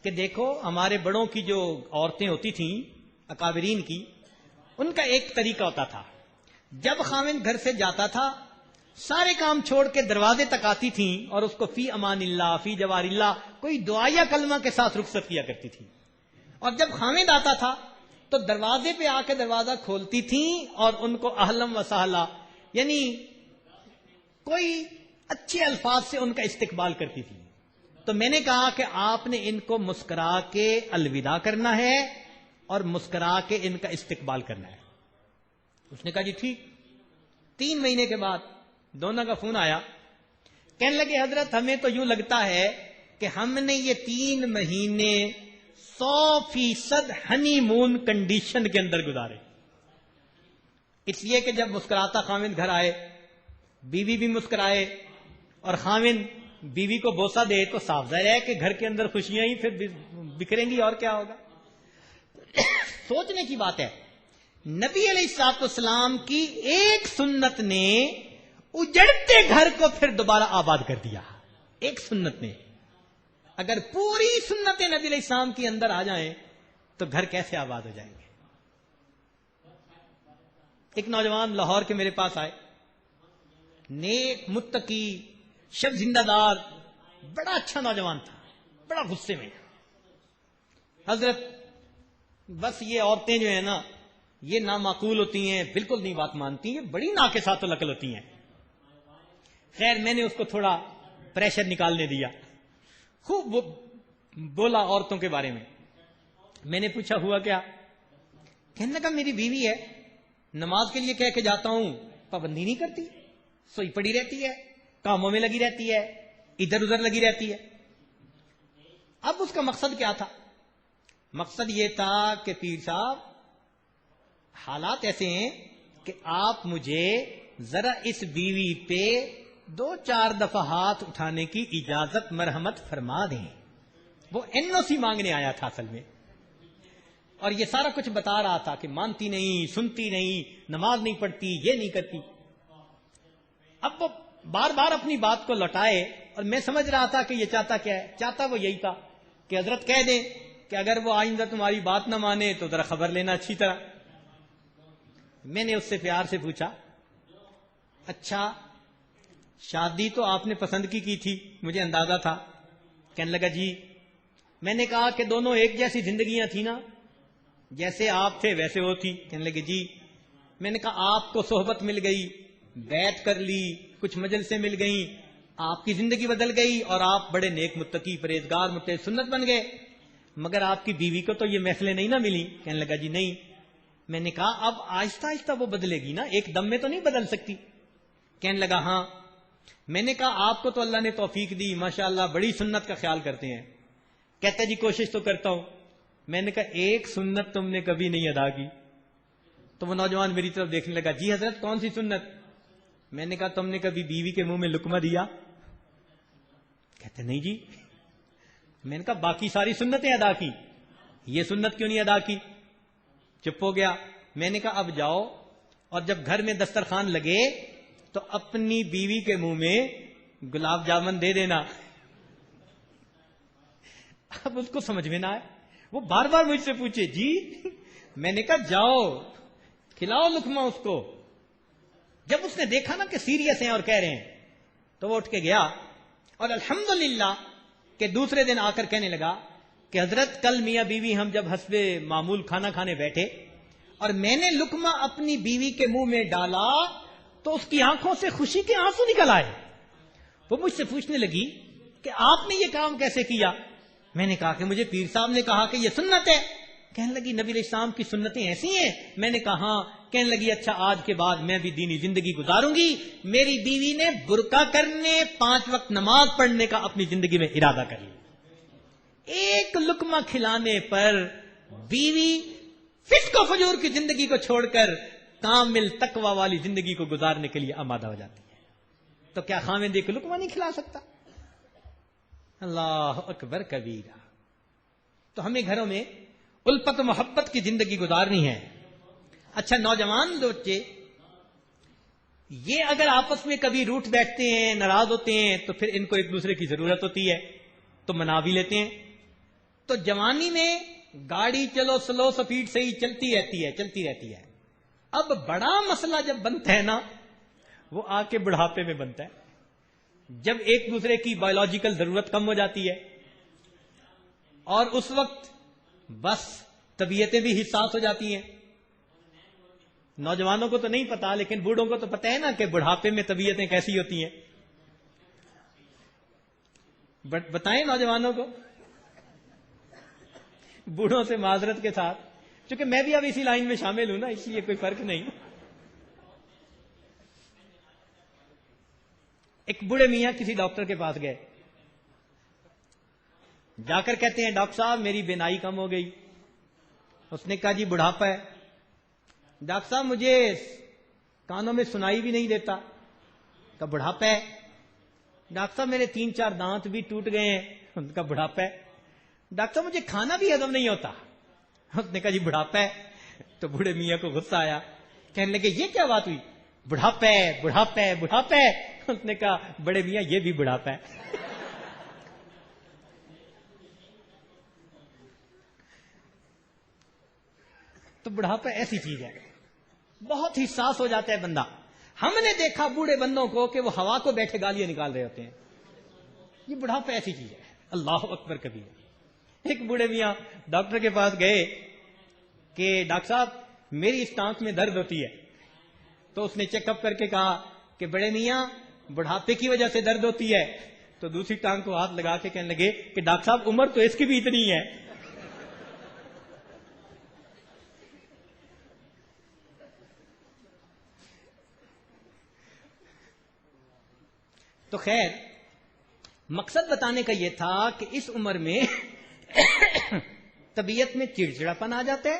کہ دیکھو ہمارے بڑوں کی جو عورتیں ہوتی تھیں اکابرین کی، ان کا ایک طریقہ ہوتا تھا. جب خاوند گھر سے جاتا تھا سارے کام چھوڑ کے دروازے تک آتی تھیں اور اس کو فی امان اللہ فی جوار اللہ کوئی دعا یا کلمہ کے ساتھ رخصت کیا کرتی تھی. اور جب خاوند آتا تھا تو دروازے پہ آ کے دروازہ کھولتی تھیں اور ان کو اہلم و سہلا یعنی کوئی اچھے الفاظ سے ان کا استقبال کرتی تھی. تو میں نے کہا کہ آپ نے ان کو مسکرا کے الوداع کرنا ہے اور مسکرا کے ان کا استقبال کرنا ہے. اس نے کہا جی ٹھیک. 3 مہینے کے بعد دونوں کا فون آیا. کہنے لگے حضرت ہمیں تو یوں لگتا ہے کہ ہم نے یہ 3 مہینے 100% ہنی مون کنڈیشن کے اندر گزارے. اس لیے کہ جب مسکراتا خاوند گھر آئے, بیوی بھی مسکرائے اور خاوند بیوی کو بوسہ دے تو صاف ظاہر ہے کہ گھر کے اندر خوشیاں ہی پھر بکھریں گی اور کیا ہوگا. سوچنے کی بات ہے, نبی علیہ الصلوۃ والسلام کی ایک سنت نے اجڑتے گھر کو پھر دوبارہ آباد کر دیا. ایک سنت نے. اگر پوری سنت نبی علیہ السلام کی اندر آ جائیں تو گھر کیسے آباد ہو جائیں گے. ایک نوجوان لاہور کے میرے پاس آئے, نیک متقی شب زندہ دار, بڑا اچھا نوجوان تھا, بڑا غصے میں. حضرت بس یہ عورتیں جو ہیں نا یہ نامعقول ہوتی ہیں, بالکل نہیں بات مانتی ہیں, بڑی ناقصات العقل ہوتی ہیں. خیر میں نے اس کو تھوڑا پریشر نکالنے دیا, خوب بولا عورتوں کے بارے میں. میں نے پوچھا ہوا کیا؟ کہنے لگا میری بیوی ہے, نماز کے لیے کہہ کے جاتا ہوں پابندی نہیں کرتی, سوئی پڑی رہتی ہے, کاموں میں لگی رہتی ہے, ادھر ادھر لگی رہتی ہے. اب اس کا مقصد کیا تھا؟ مقصد یہ تھا کہ پیر صاحب حالات ایسے ہیں کہ آپ مجھے ذرا اس بیوی پہ 2-4 دفعہ ہاتھ اٹھانے کی اجازت مرحمت فرما دیں. وہ NOC مانگنے آیا تھا اصل میں, اور یہ سارا کچھ بتا رہا تھا کہ مانتی نہیں, سنتی نہیں, نماز نہیں پڑھتی, یہ نہیں کرتی. اب وہ بار بار اپنی بات کو لوٹائے اور میں سمجھ رہا تھا کہ یہ چاہتا کیا ہے. چاہتا وہ یہی تھا کہ حضرت کہہ دیں کہ اگر وہ آئندہ تمہاری بات نہ مانے تو ذرا خبر لینا اچھی طرح. میں نے اس سے پیار سے پوچھا, اچھا شادی تو آپ نے پسند کی تھی, مجھے اندازہ تھا. کہنے لگا جی. میں نے کہا کہ دونوں ایک جیسی زندگیاں تھی نا, جیسے آپ تھے ویسے وہ تھی. کہنے لگے جی. میں نے کہا آپ کو صحبت مل گئی, بیعت کر لی, کچھ مجلسیں مل گئیں, آپ کی زندگی بدل گئی اور آپ بڑے نیک متقی پرہیزگار متحد سنت بن گئے, مگر آپ کی بیوی کو تو یہ محفلیں نہیں نہ ملی. کہنے لگا جی نہیں. میں نے کہا اب آہستہ آہستہ وہ بدلے گی نا, ایک دم میں تو نہیں بدل سکتی. کہنے لگا ہاں. میں نے کہا آپ کو تو اللہ نے توفیق دی, ماشاءاللہ بڑی سنت کا خیال کرتے ہیں. کہتا جی کوشش تو کرتا ہوں. میں نے کہا ایک سنت تم نے کبھی نہیں ادا کی. تو وہ نوجوان میری طرف دیکھنے لگا, جی حضرت کون سی سنت؟ میں نے کہا تم نے کبھی بیوی کے منہ میں لقمہ دیا؟ کہتے نہیں جی. میں نے کہا باقی ساری سنتیں ادا کی, یہ سنت کیوں نہیں ادا کی؟ چپ ہو گیا. میں نے کہا اب جاؤ اور جب گھر میں دسترخوان لگے تو اپنی بیوی کے منہ میں گلاب جامن دے دینا. اب اس کو سمجھ میں نہ آئے, وہ بار بار مجھ سے پوچھے جی. میں نے کہا جاؤ کھلاؤ لقمہ اس کو. جب اس نے دیکھا نا کہ سیریس ہیں اور کہہ رہے ہیں تو وہ اٹھ کے گیا, اور الحمدللہ کہ دوسرے دن آ کر کہنے لگا کہ حضرت کل میاں بیوی ہم جب حسب معمول کھانا کھانے بیٹھے اور میں نے لقمہ اپنی بیوی کے منہ میں ڈالا تو اس کی آنکھوں سے خوشی کے آنسو نکل آئے. وہ مجھ سے پوچھنے لگی کہ آپ نے یہ کام کیسے کیا؟ میں نے کہا کہ مجھے پیر صاحب نے کہا کہ یہ سنت ہے. کہنے لگی نبی علیہ السلام کی سنتیں ایسی ہیں؟ میں نے کہا ہاں. کہنے لگی اچھا آج کے بعد میں بھی دینی زندگی گزاروں گی. میری بیوی نے برقع کرنے 5 وقت نماز پڑھنے کا اپنی زندگی میں ارادہ کر لیا. ایک لقمہ کھلانے پر بیوی فسق و فجور کی زندگی کو چھوڑ کر کامل تقوی والی زندگی کو گزارنے کے لیے آمادہ ہو جاتی ہے. تو کیا خاوند ایک لقمہ نہیں کھلا سکتا؟ اللہ اکبر کبیرہ. تو ہمیں گھروں میں الفت و محبت کی زندگی گزارنی ہے. اچھا نوجوان بچے یہ اگر آپس میں کبھی روٹھ بیٹھتے ہیں, ناراض ہوتے ہیں, تو پھر ان کو ایک دوسرے کی ضرورت ہوتی ہے تو منا بھی لیتے ہیں. تو جوانی میں گاڑی چلو سلو سپیڈ سے ہی چلتی رہتی ہے. اب بڑا مسئلہ جب بنتا ہے نا وہ آ کے بڑھاپے میں بنتا ہے, جب ایک دوسرے کی بایولوجیکل ضرورت کم ہو جاتی ہے اور اس وقت بس طبیعتیں بھی حساس ہو جاتی ہیں. نوجوانوں کو تو نہیں پتا, لیکن بوڑھوں کو تو پتا ہے نا کہ بڑھاپے میں طبیعتیں کیسی ہوتی ہیں. بتائیں نوجوانوں کو, بوڑھوں سے معذرت کے ساتھ, چونکہ میں بھی اب اسی لائن میں شامل ہوں نا, اس لیے کوئی فرق نہیں. ایک بوڑھے میاں کسی ڈاکٹر کے پاس گئے, جا کر کہتے ہیں ڈاکٹر صاحب میری بینائی کم ہو گئی. اس نے کہا جی بڑھاپا ہے. ڈاکٹر صاحب مجھے کانوں میں سنائی بھی نہیں دیتا. کہا بڑھاپا ہے. ڈاکٹر صاحب میرے 3-4 دانت بھی ٹوٹ گئے ہیں. ان کا بڑھاپا ہے. ڈاکٹر صاحب مجھے کھانا بھی ہضم نہیں ہوتا. اس نے کہا جی بڑھاپا ہے. تو بوڑھے میاں کو غصہ آیا, کہنے لگے یہ کیا بات ہوئی, بڑھاپا ہے بڑھاپا ہے بڑھاپا ہے. اس نے کہا بڑے میاں یہ بھی بڑھاپا ہے. تو بڑھاپا ایسی چیز ہے, بہت ہی حساس ہو جاتا ہے بندہ. ہم نے دیکھا بوڑھے بندوں کو کہ وہ ہوا کو بیٹھے گالیاں نکال رہے ہوتے ہیں. یہ بڑھاپا ایسی چیز ہے. اللہ اکبر کبیر. ایک بوڑھے میاں ڈاکٹر کے پاس گئے کہ ڈاکٹر صاحب میری اس ٹانک میں درد ہوتی ہے. تو اس نے چیک اپ کر کے کہا کہ بڑے میاں بڑھاپے کی وجہ سے درد ہوتی ہے. تو دوسری ٹانگ کو ہاتھ لگا کے کہنے لگے کہ ڈاکٹر صاحب عمر تو اس کی بھی اتنی ہے. تو خیر مقصد بتانے کا یہ تھا کہ اس عمر میں طبیعت میں چڑچڑاپن آ جاتا ہے,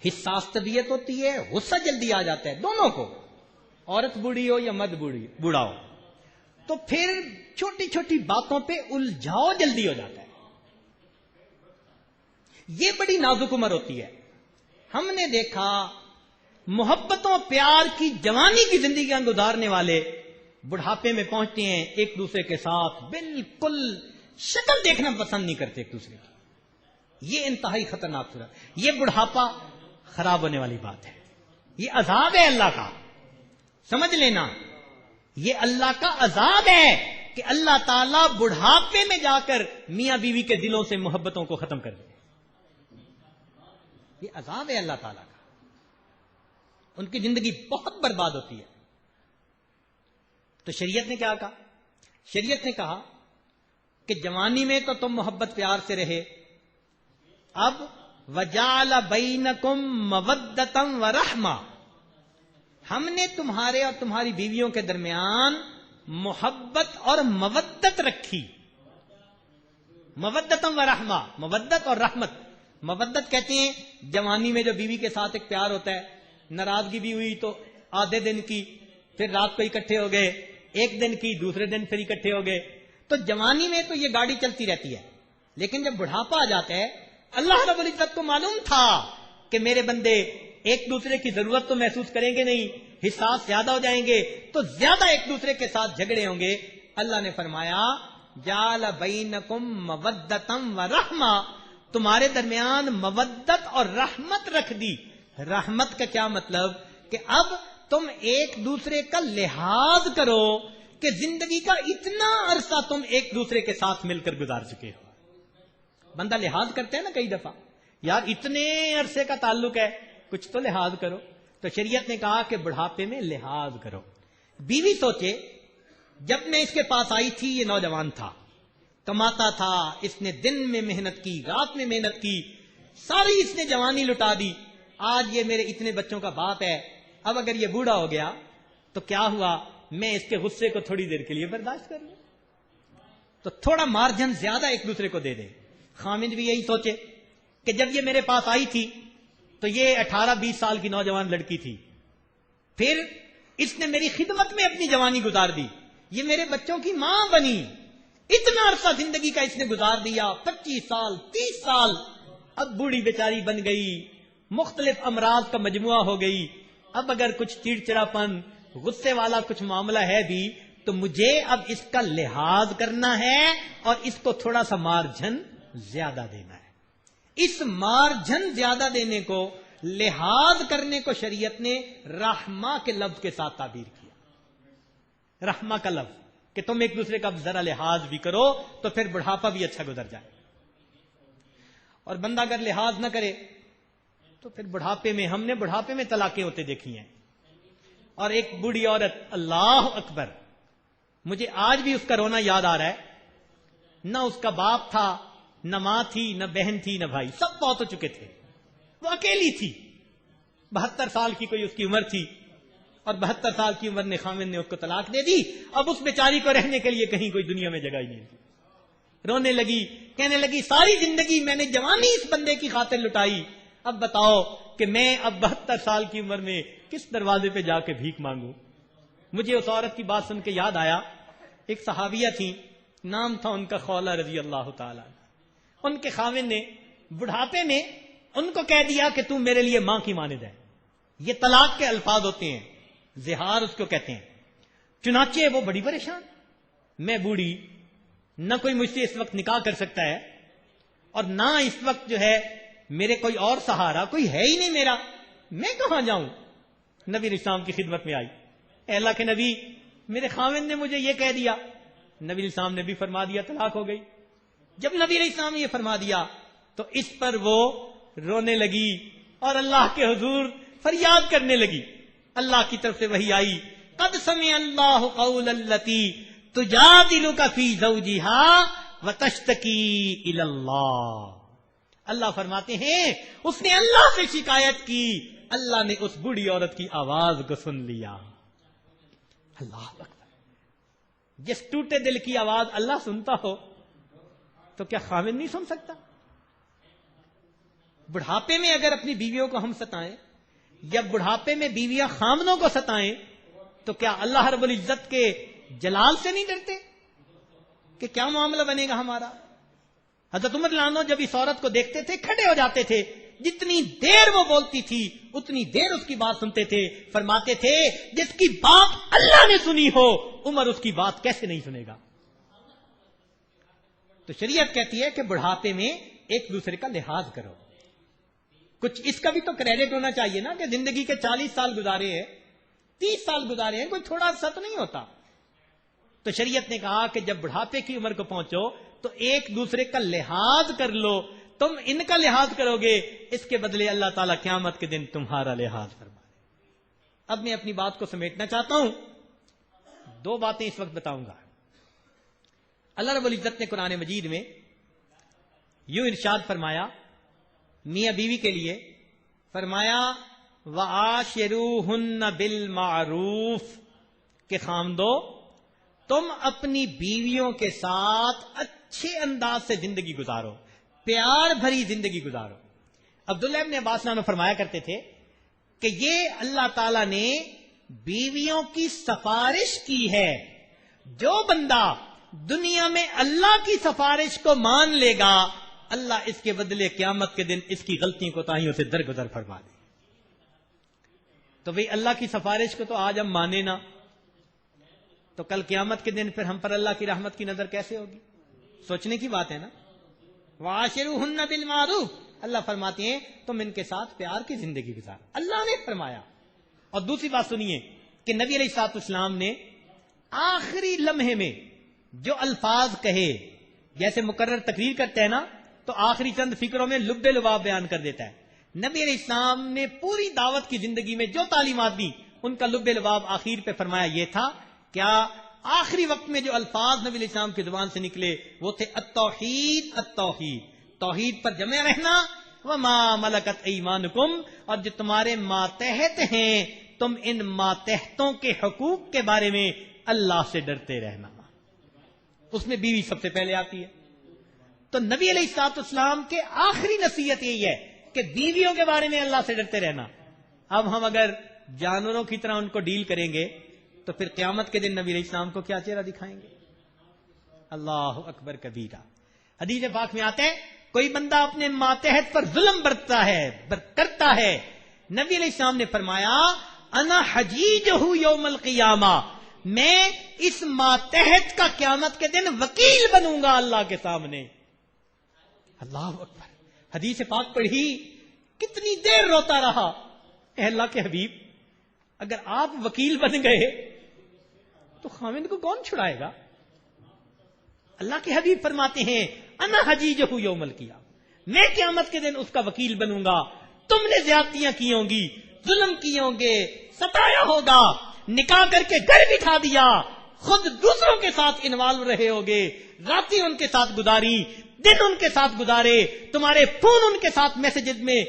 حساس طبیعت ہوتی ہے, غصہ جلدی آ جاتا ہے دونوں کو, عورت بوڑھی ہو یا مرد بوڑھا ہو. تو پھر چھوٹی چھوٹی باتوں پہ الجھاؤ جلدی ہو جاتا ہے. یہ بڑی نازک عمر ہوتی ہے. ہم نے دیکھا محبتوں پیار کی جوانی کی زندگیاں گزارنے والے بڑھاپے میں پہنچتے ہیں ایک دوسرے کے ساتھ بالکل شکل دیکھنا پسند نہیں کرتے ایک دوسرے کی. یہ انتہائی خطرناک صورت. یہ بڑھاپا خراب ہونے والی بات ہے. یہ عذاب ہے اللہ کا, سمجھ لینا. یہ اللہ کا عذاب ہے کہ اللہ تعالیٰ بڑھاپے میں جا کر میاں بیوی کے دلوں سے محبتوں کو ختم کر دے. یہ عذاب ہے اللہ تعالیٰ کا. ان کی زندگی بہت برباد ہوتی ہے. تو شریعت نے کیا کہا؟ شریعت نے کہا کہ جوانی میں تو تم محبت پیار سے رہے, اب وجعل بینکم مودۃ ورحمہ, ہم نے تمہارے اور تمہاری بیویوں کے درمیان محبت اور مودت رکھی. مودۃ ورحمہ, مودت اور رحمت. مودت کہتے ہیں جوانی میں جو بیوی کے ساتھ ایک پیار ہوتا ہے, ناراضگی بھی ہوئی تو آدھے دن کی, پھر رات کو اکٹھے ہو گئے, ایک دن کی, دوسرے دن پھر اکٹھے ہو گئے. تو جوانی میں تو یہ گاڑی چلتی رہتی ہے, لیکن جب بڑھاپا آ جاتا ہے, اللہ رب العزت کو معلوم تھا کہ میرے بندے ایک دوسرے کی ضرورت تو محسوس کریں گے نہیں, حساس زیادہ ہو جائیں گے, تو زیادہ ایک دوسرے کے ساتھ جھگڑے ہوں گے. اللہ نے فرمایا جعل بینکم مودۃ ورحمہ, تمہارے درمیان مودت اور رحمت رکھ دی. رحمت کا کیا مطلب کہ اب تم ایک دوسرے کا لحاظ کرو کہ زندگی کا اتنا عرصہ تم ایک دوسرے کے ساتھ مل کر گزار چکے ہو. بندہ لحاظ کرتے ہیں نا کئی دفعہ, یار اتنے عرصے کا تعلق ہے, کچھ تو لحاظ کرو. تو شریعت نے کہا کہ بڑھاپے میں لحاظ کرو. بیوی سوچے جب میں اس کے پاس آئی تھی یہ نوجوان تھا, کماتا تھا, اس نے دن میں محنت کی, رات میں محنت کی, ساری اس نے جوانی لٹا دی. آج یہ میرے اتنے بچوں کا باپ ہے, اب اگر یہ بوڑھا ہو گیا تو کیا ہوا, میں اس کے غصے کو تھوڑی دیر کے لیے برداشت کر لوں. تو تھوڑا مارجن زیادہ ایک دوسرے کو دے دے. خامد بھی یہی سوچے کہ جب یہ میرے پاس آئی تھی تو یہ 18-20 سال کی نوجوان لڑکی تھی, پھر اس نے میری خدمت میں اپنی جوانی گزار دی, یہ میرے بچوں کی ماں بنی, اتنا عرصہ زندگی کا اس نے گزار دیا, 25 سال 30 سال, اب بوڑھی بیچاری بن گئی, مختلف امراض کا مجموعہ ہو گئی. اب اگر کچھ چڑچڑاپن, غصے والا کچھ معاملہ ہے بھی تو مجھے اب اس کا لحاظ کرنا ہے اور اس کو تھوڑا سا مارجن زیادہ دینا ہے. اس مارجن زیادہ دینے کو, لحاظ کرنے کو شریعت نے رحمہ کے لفظ کے ساتھ تعبیر کیا. رحمہ کا لفظ کہ تم ایک دوسرے کا ذرا لحاظ بھی کرو تو پھر بڑھاپا بھی اچھا گزر جائے. اور بندہ اگر لحاظ نہ کرے تو پھر بڑھاپے میں، ہم نے بڑھاپے میں طلاقیں ہوتے دیکھی ہیں. اور ایک بوڑھی عورت، اللہ اکبر، مجھے آج بھی اس کا رونا یاد آ رہا ہے. نہ اس کا باپ تھا، نہ ماں تھی، نہ بہن تھی، نہ بھائی، سب فوت ہو چکے تھے. وہ اکیلی تھی. 72 سال کی کوئی اس کی عمر تھی، اور 72 سال کی عمر نے خاوند نے اس کو طلاق دے دی. اب اس بیچاری کو رہنے کے لیے کہیں کوئی دنیا میں جگہ ہی نہیں تھی. رونے لگی، کہنے لگی ساری زندگی میں نے جوانی اس بندے کی خاطر لٹائی، اب بتاؤ کہ میں اب 72 سال کی عمر میں کس دروازے پہ جا کے بھیک مانگوں. مجھے اس عورت کی بات سن کے یاد آیا، ایک صحابیہ تھی، نام تھا ان کا خولہ رضی اللہ تعالی. ان کے خاوند نے بڑھاپے میں ان کو کہہ دیا کہ تم میرے لیے ماں کی مانند ہے. یہ طلاق کے الفاظ ہوتے ہیں، زہار اس کو کہتے ہیں. چنانچہ وہ بڑی پریشان، میں بوڑھی، نہ کوئی مجھ سے اس وقت نکاح کر سکتا ہے، اور نہ اس وقت جو ہے میرے کوئی اور سہارا کوئی ہے ہی نہیں میرا، میں کہاں جاؤں. نبی علیہ السلام کی خدمت میں آئی، اے اللہ کے نبی، میرے خاوند نے مجھے یہ کہہ دیا. نبی علیہ السلام نے بھی فرما دیا، طلاق ہو گئی. جب نبی علیہ السلام نے یہ فرما دیا تو اس پر وہ رونے لگی اور اللہ کے حضور فریاد کرنے لگی. اللہ کی طرف سے وحی آئی، قد سمع اللہ قول التی تجادلک فی زوجها وتشتکی الی اللہ. اللہ فرماتے ہیں اس نے اللہ سے شکایت کی، اللہ نے اس بوڑھی عورت کی آواز کو سن لیا. اللہ اکبر. جس ٹوٹے دل کی آواز اللہ سنتا ہو تو کیا خاوند نہیں سن سکتا؟ بڑھاپے میں اگر اپنی بیویوں کو ہم ستائیں، یا بڑھاپے میں بیویاں خامنوں کو ستائیں، تو کیا اللہ رب العزت کے جلال سے نہیں ڈرتے کہ کیا معاملہ بنے گا ہمارا؟ حضرت عمر رضی اللہ عنہ جب اس عورت کو دیکھتے تھے کھڑے ہو جاتے تھے، جتنی دیر وہ بولتی تھی اتنی دیر اس کی بات سنتے تھے. فرماتے تھے جس کی بات اللہ نے سنی ہو عمر اس کی بات کیسے نہیں سنے گا. تو شریعت کہتی ہے کہ بڑھاپے میں ایک دوسرے کا لحاظ کرو. کچھ اس کا بھی تو کریڈٹ ہونا چاہیے نا کہ زندگی کے 40 سال گزارے ہیں، 30 سال گزارے ہیں، کوئی تھوڑا سا تو نہیں ہوتا. تو شریعت نے کہا کہ جب بڑھاپے کی عمر کو پہنچو تو ایک دوسرے کا لحاظ کر لو. تم ان کا لحاظ کرو گے، اس کے بدلے اللہ تعالیٰ قیامت کے دن تمہارا لحاظ فرمائے. اب میں اپنی بات کو سمیٹنا چاہتا ہوں، 2 باتیں اس وقت بتاؤں گا. اللہ رب العزت نے قرآن مجید میں یوں ارشاد فرمایا میاں بیوی کے لیے، فرمایا وَعَاشِرُوهُنَّ بِالْمَعْرُوفِ، کہ خامدو تم اپنی بیویوں کے ساتھ اچھے انداز سے زندگی گزارو، پیار بھری زندگی گزارو. عبداللہ ابن عباس نے فرمایا کرتے تھے کہ یہ اللہ تعالیٰ نے بیویوں کی سفارش کی ہے. جو بندہ دنیا میں اللہ کی سفارش کو مان لے گا، اللہ اس کے بدلے قیامت کے دن اس کی غلطیوں کو تاہیوں سے درگزر فرما دے. تو بھئی اللہ کی سفارش کو تو آج ہم مانے نہ، تو کل قیامت کے دن پھر ہم پر اللہ کی رحمت کی نظر کیسے ہوگی؟ سوچنے کی بات ہے نا. وَعَاشِرُوهُنَّ بِالْمَعْرُوفِ، اللہ فرماتے ہیں تم ان کے ساتھ پیار کی زندگی گزار. اللہ نے فرمایا. اور دوسری بات سنیے کہ نبی علیہ الصلوۃ والسلام نے آخری لمحے میں جو الفاظ کہے، جیسے مقرر تقریر کرتے ہیں نا تو آخری چند فکروں میں لب لباب بیان کر دیتا ہے. نبی علیہ السلام نے پوری دعوت کی زندگی میں جو تعلیمات دی ان کا لب لباب آخر پہ فرمایا یہ تھا. کیا؟ آخری وقت میں جو الفاظ نبی علیہ السلام کی زبان سے نکلے وہ تھے التوحید. التوحید، توحید پر جمع رہنا، وما ملکت ایمانکم، اور جو تمہارے ماتحت ہیں تم ان ماتحتوں کے حقوق کے بارے میں اللہ سے ڈرتے رہنا. اس میں بیوی سب سے پہلے آتی ہے. تو نبی علیہ الصلوۃ والسلام کے آخری نصیحت یہی ہے کہ بیویوں کے بارے میں اللہ سے ڈرتے رہنا. اب ہم اگر جانوروں کی طرح ان کو ڈیل کریں گے تو پھر قیامت کے دن نبی علیہ السلام کو کیا چہرہ دکھائیں گے؟ اللہ اکبر کبیرہ. حدیث پاک میں آتے ہیں کوئی بندہ اپنے ماتحت پر ظلم برتتا ہے، کرتا ہے، نبی علیہ السلام نے فرمایا انا حجیجہ یوم القیامہ، میں اس ماتحت کا قیامت کے دن وکیل بنوں گا اللہ کے سامنے. اللہ اکبر. حدیث پاک پڑھی، کتنی دیر روتا رہا. اے اللہ کے حبیب، اگر آپ وکیل بن گئے تو خاوند کو کون چھڑائے گا؟ اللہ کے حبیب فرماتے ہیں انا حجیجہ یوم القیامہ، میں قیامت کے دن اس کا وکیل بنوں گا. تم نے زیادتیاں کی ہوں گی, ظلم کیے ہوں گے, ستایا ہوگا, نکاح کر کے گھر بٹھا دیا, خود دوسروں کے ساتھ انوالو رہے ہوگے, راتیں ان کے ساتھ گزاری, دن ان کے ساتھ گزارے, تمہارے فون ان کے ساتھ میسجز میں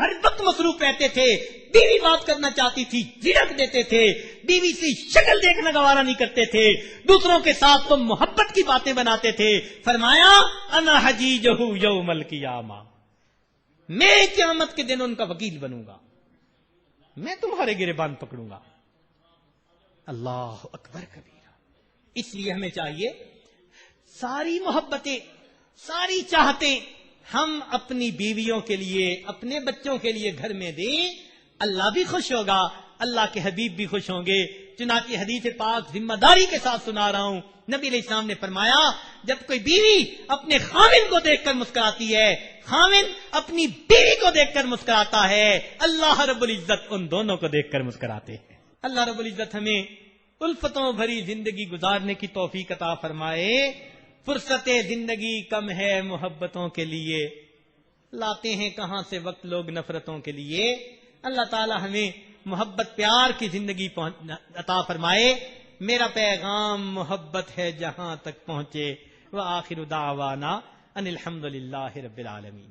ہر وقت مصروف رہتے تھے, بیوی بات کرنا چاہتی تھی جھڑک دیتے تھے, بیوی سے شکل دیکھنا گوارا نہیں کرتے تھے, دوسروں کے ساتھ تم محبت کی باتیں بناتے تھے. فرمایا انا حجیجہ یوم القیامہ, میں قیامت کے دن ان کا وکیل بنوں گا, میں تمہارے گریبان پکڑوں گا. اللہ اکبر کبیرہ. اس لیے ہمیں چاہیے ساری محبتیں, ساری چاہتیں ہم اپنی بیویوں کے لیے, اپنے بچوں کے لیے گھر میں دیں. اللہ بھی خوش ہوگا, اللہ کے حبیب بھی خوش ہوں گے. چنانچہ حدیث پاک ذمہ داری کے ساتھ سنا رہا ہوں, نبی علیہ السلام نے فرمایا جب کوئی بیوی اپنے خاوند کو دیکھ کر مسکراتی ہے, خاوند اپنی بیوی کو دیکھ کر مسکراتا ہے, اللہ رب العزت ان دونوں کو دیکھ کر مسکراتے ہیں. اللہ رب العزت ہمیں الفتوں بھری زندگی گزارنے کی توفیق عطا فرمائے. فرصت زندگی کم ہے محبتوں کے لیے, لاتے ہیں کہاں سے وقت لوگ نفرتوں کے لیے. اللہ تعالی ہمیں محبت پیار کی زندگی عطا فرمائے. میرا پیغام محبت ہے جہاں تک پہنچے. وآخر دعوانا ان الحمد للہ رب العالمین.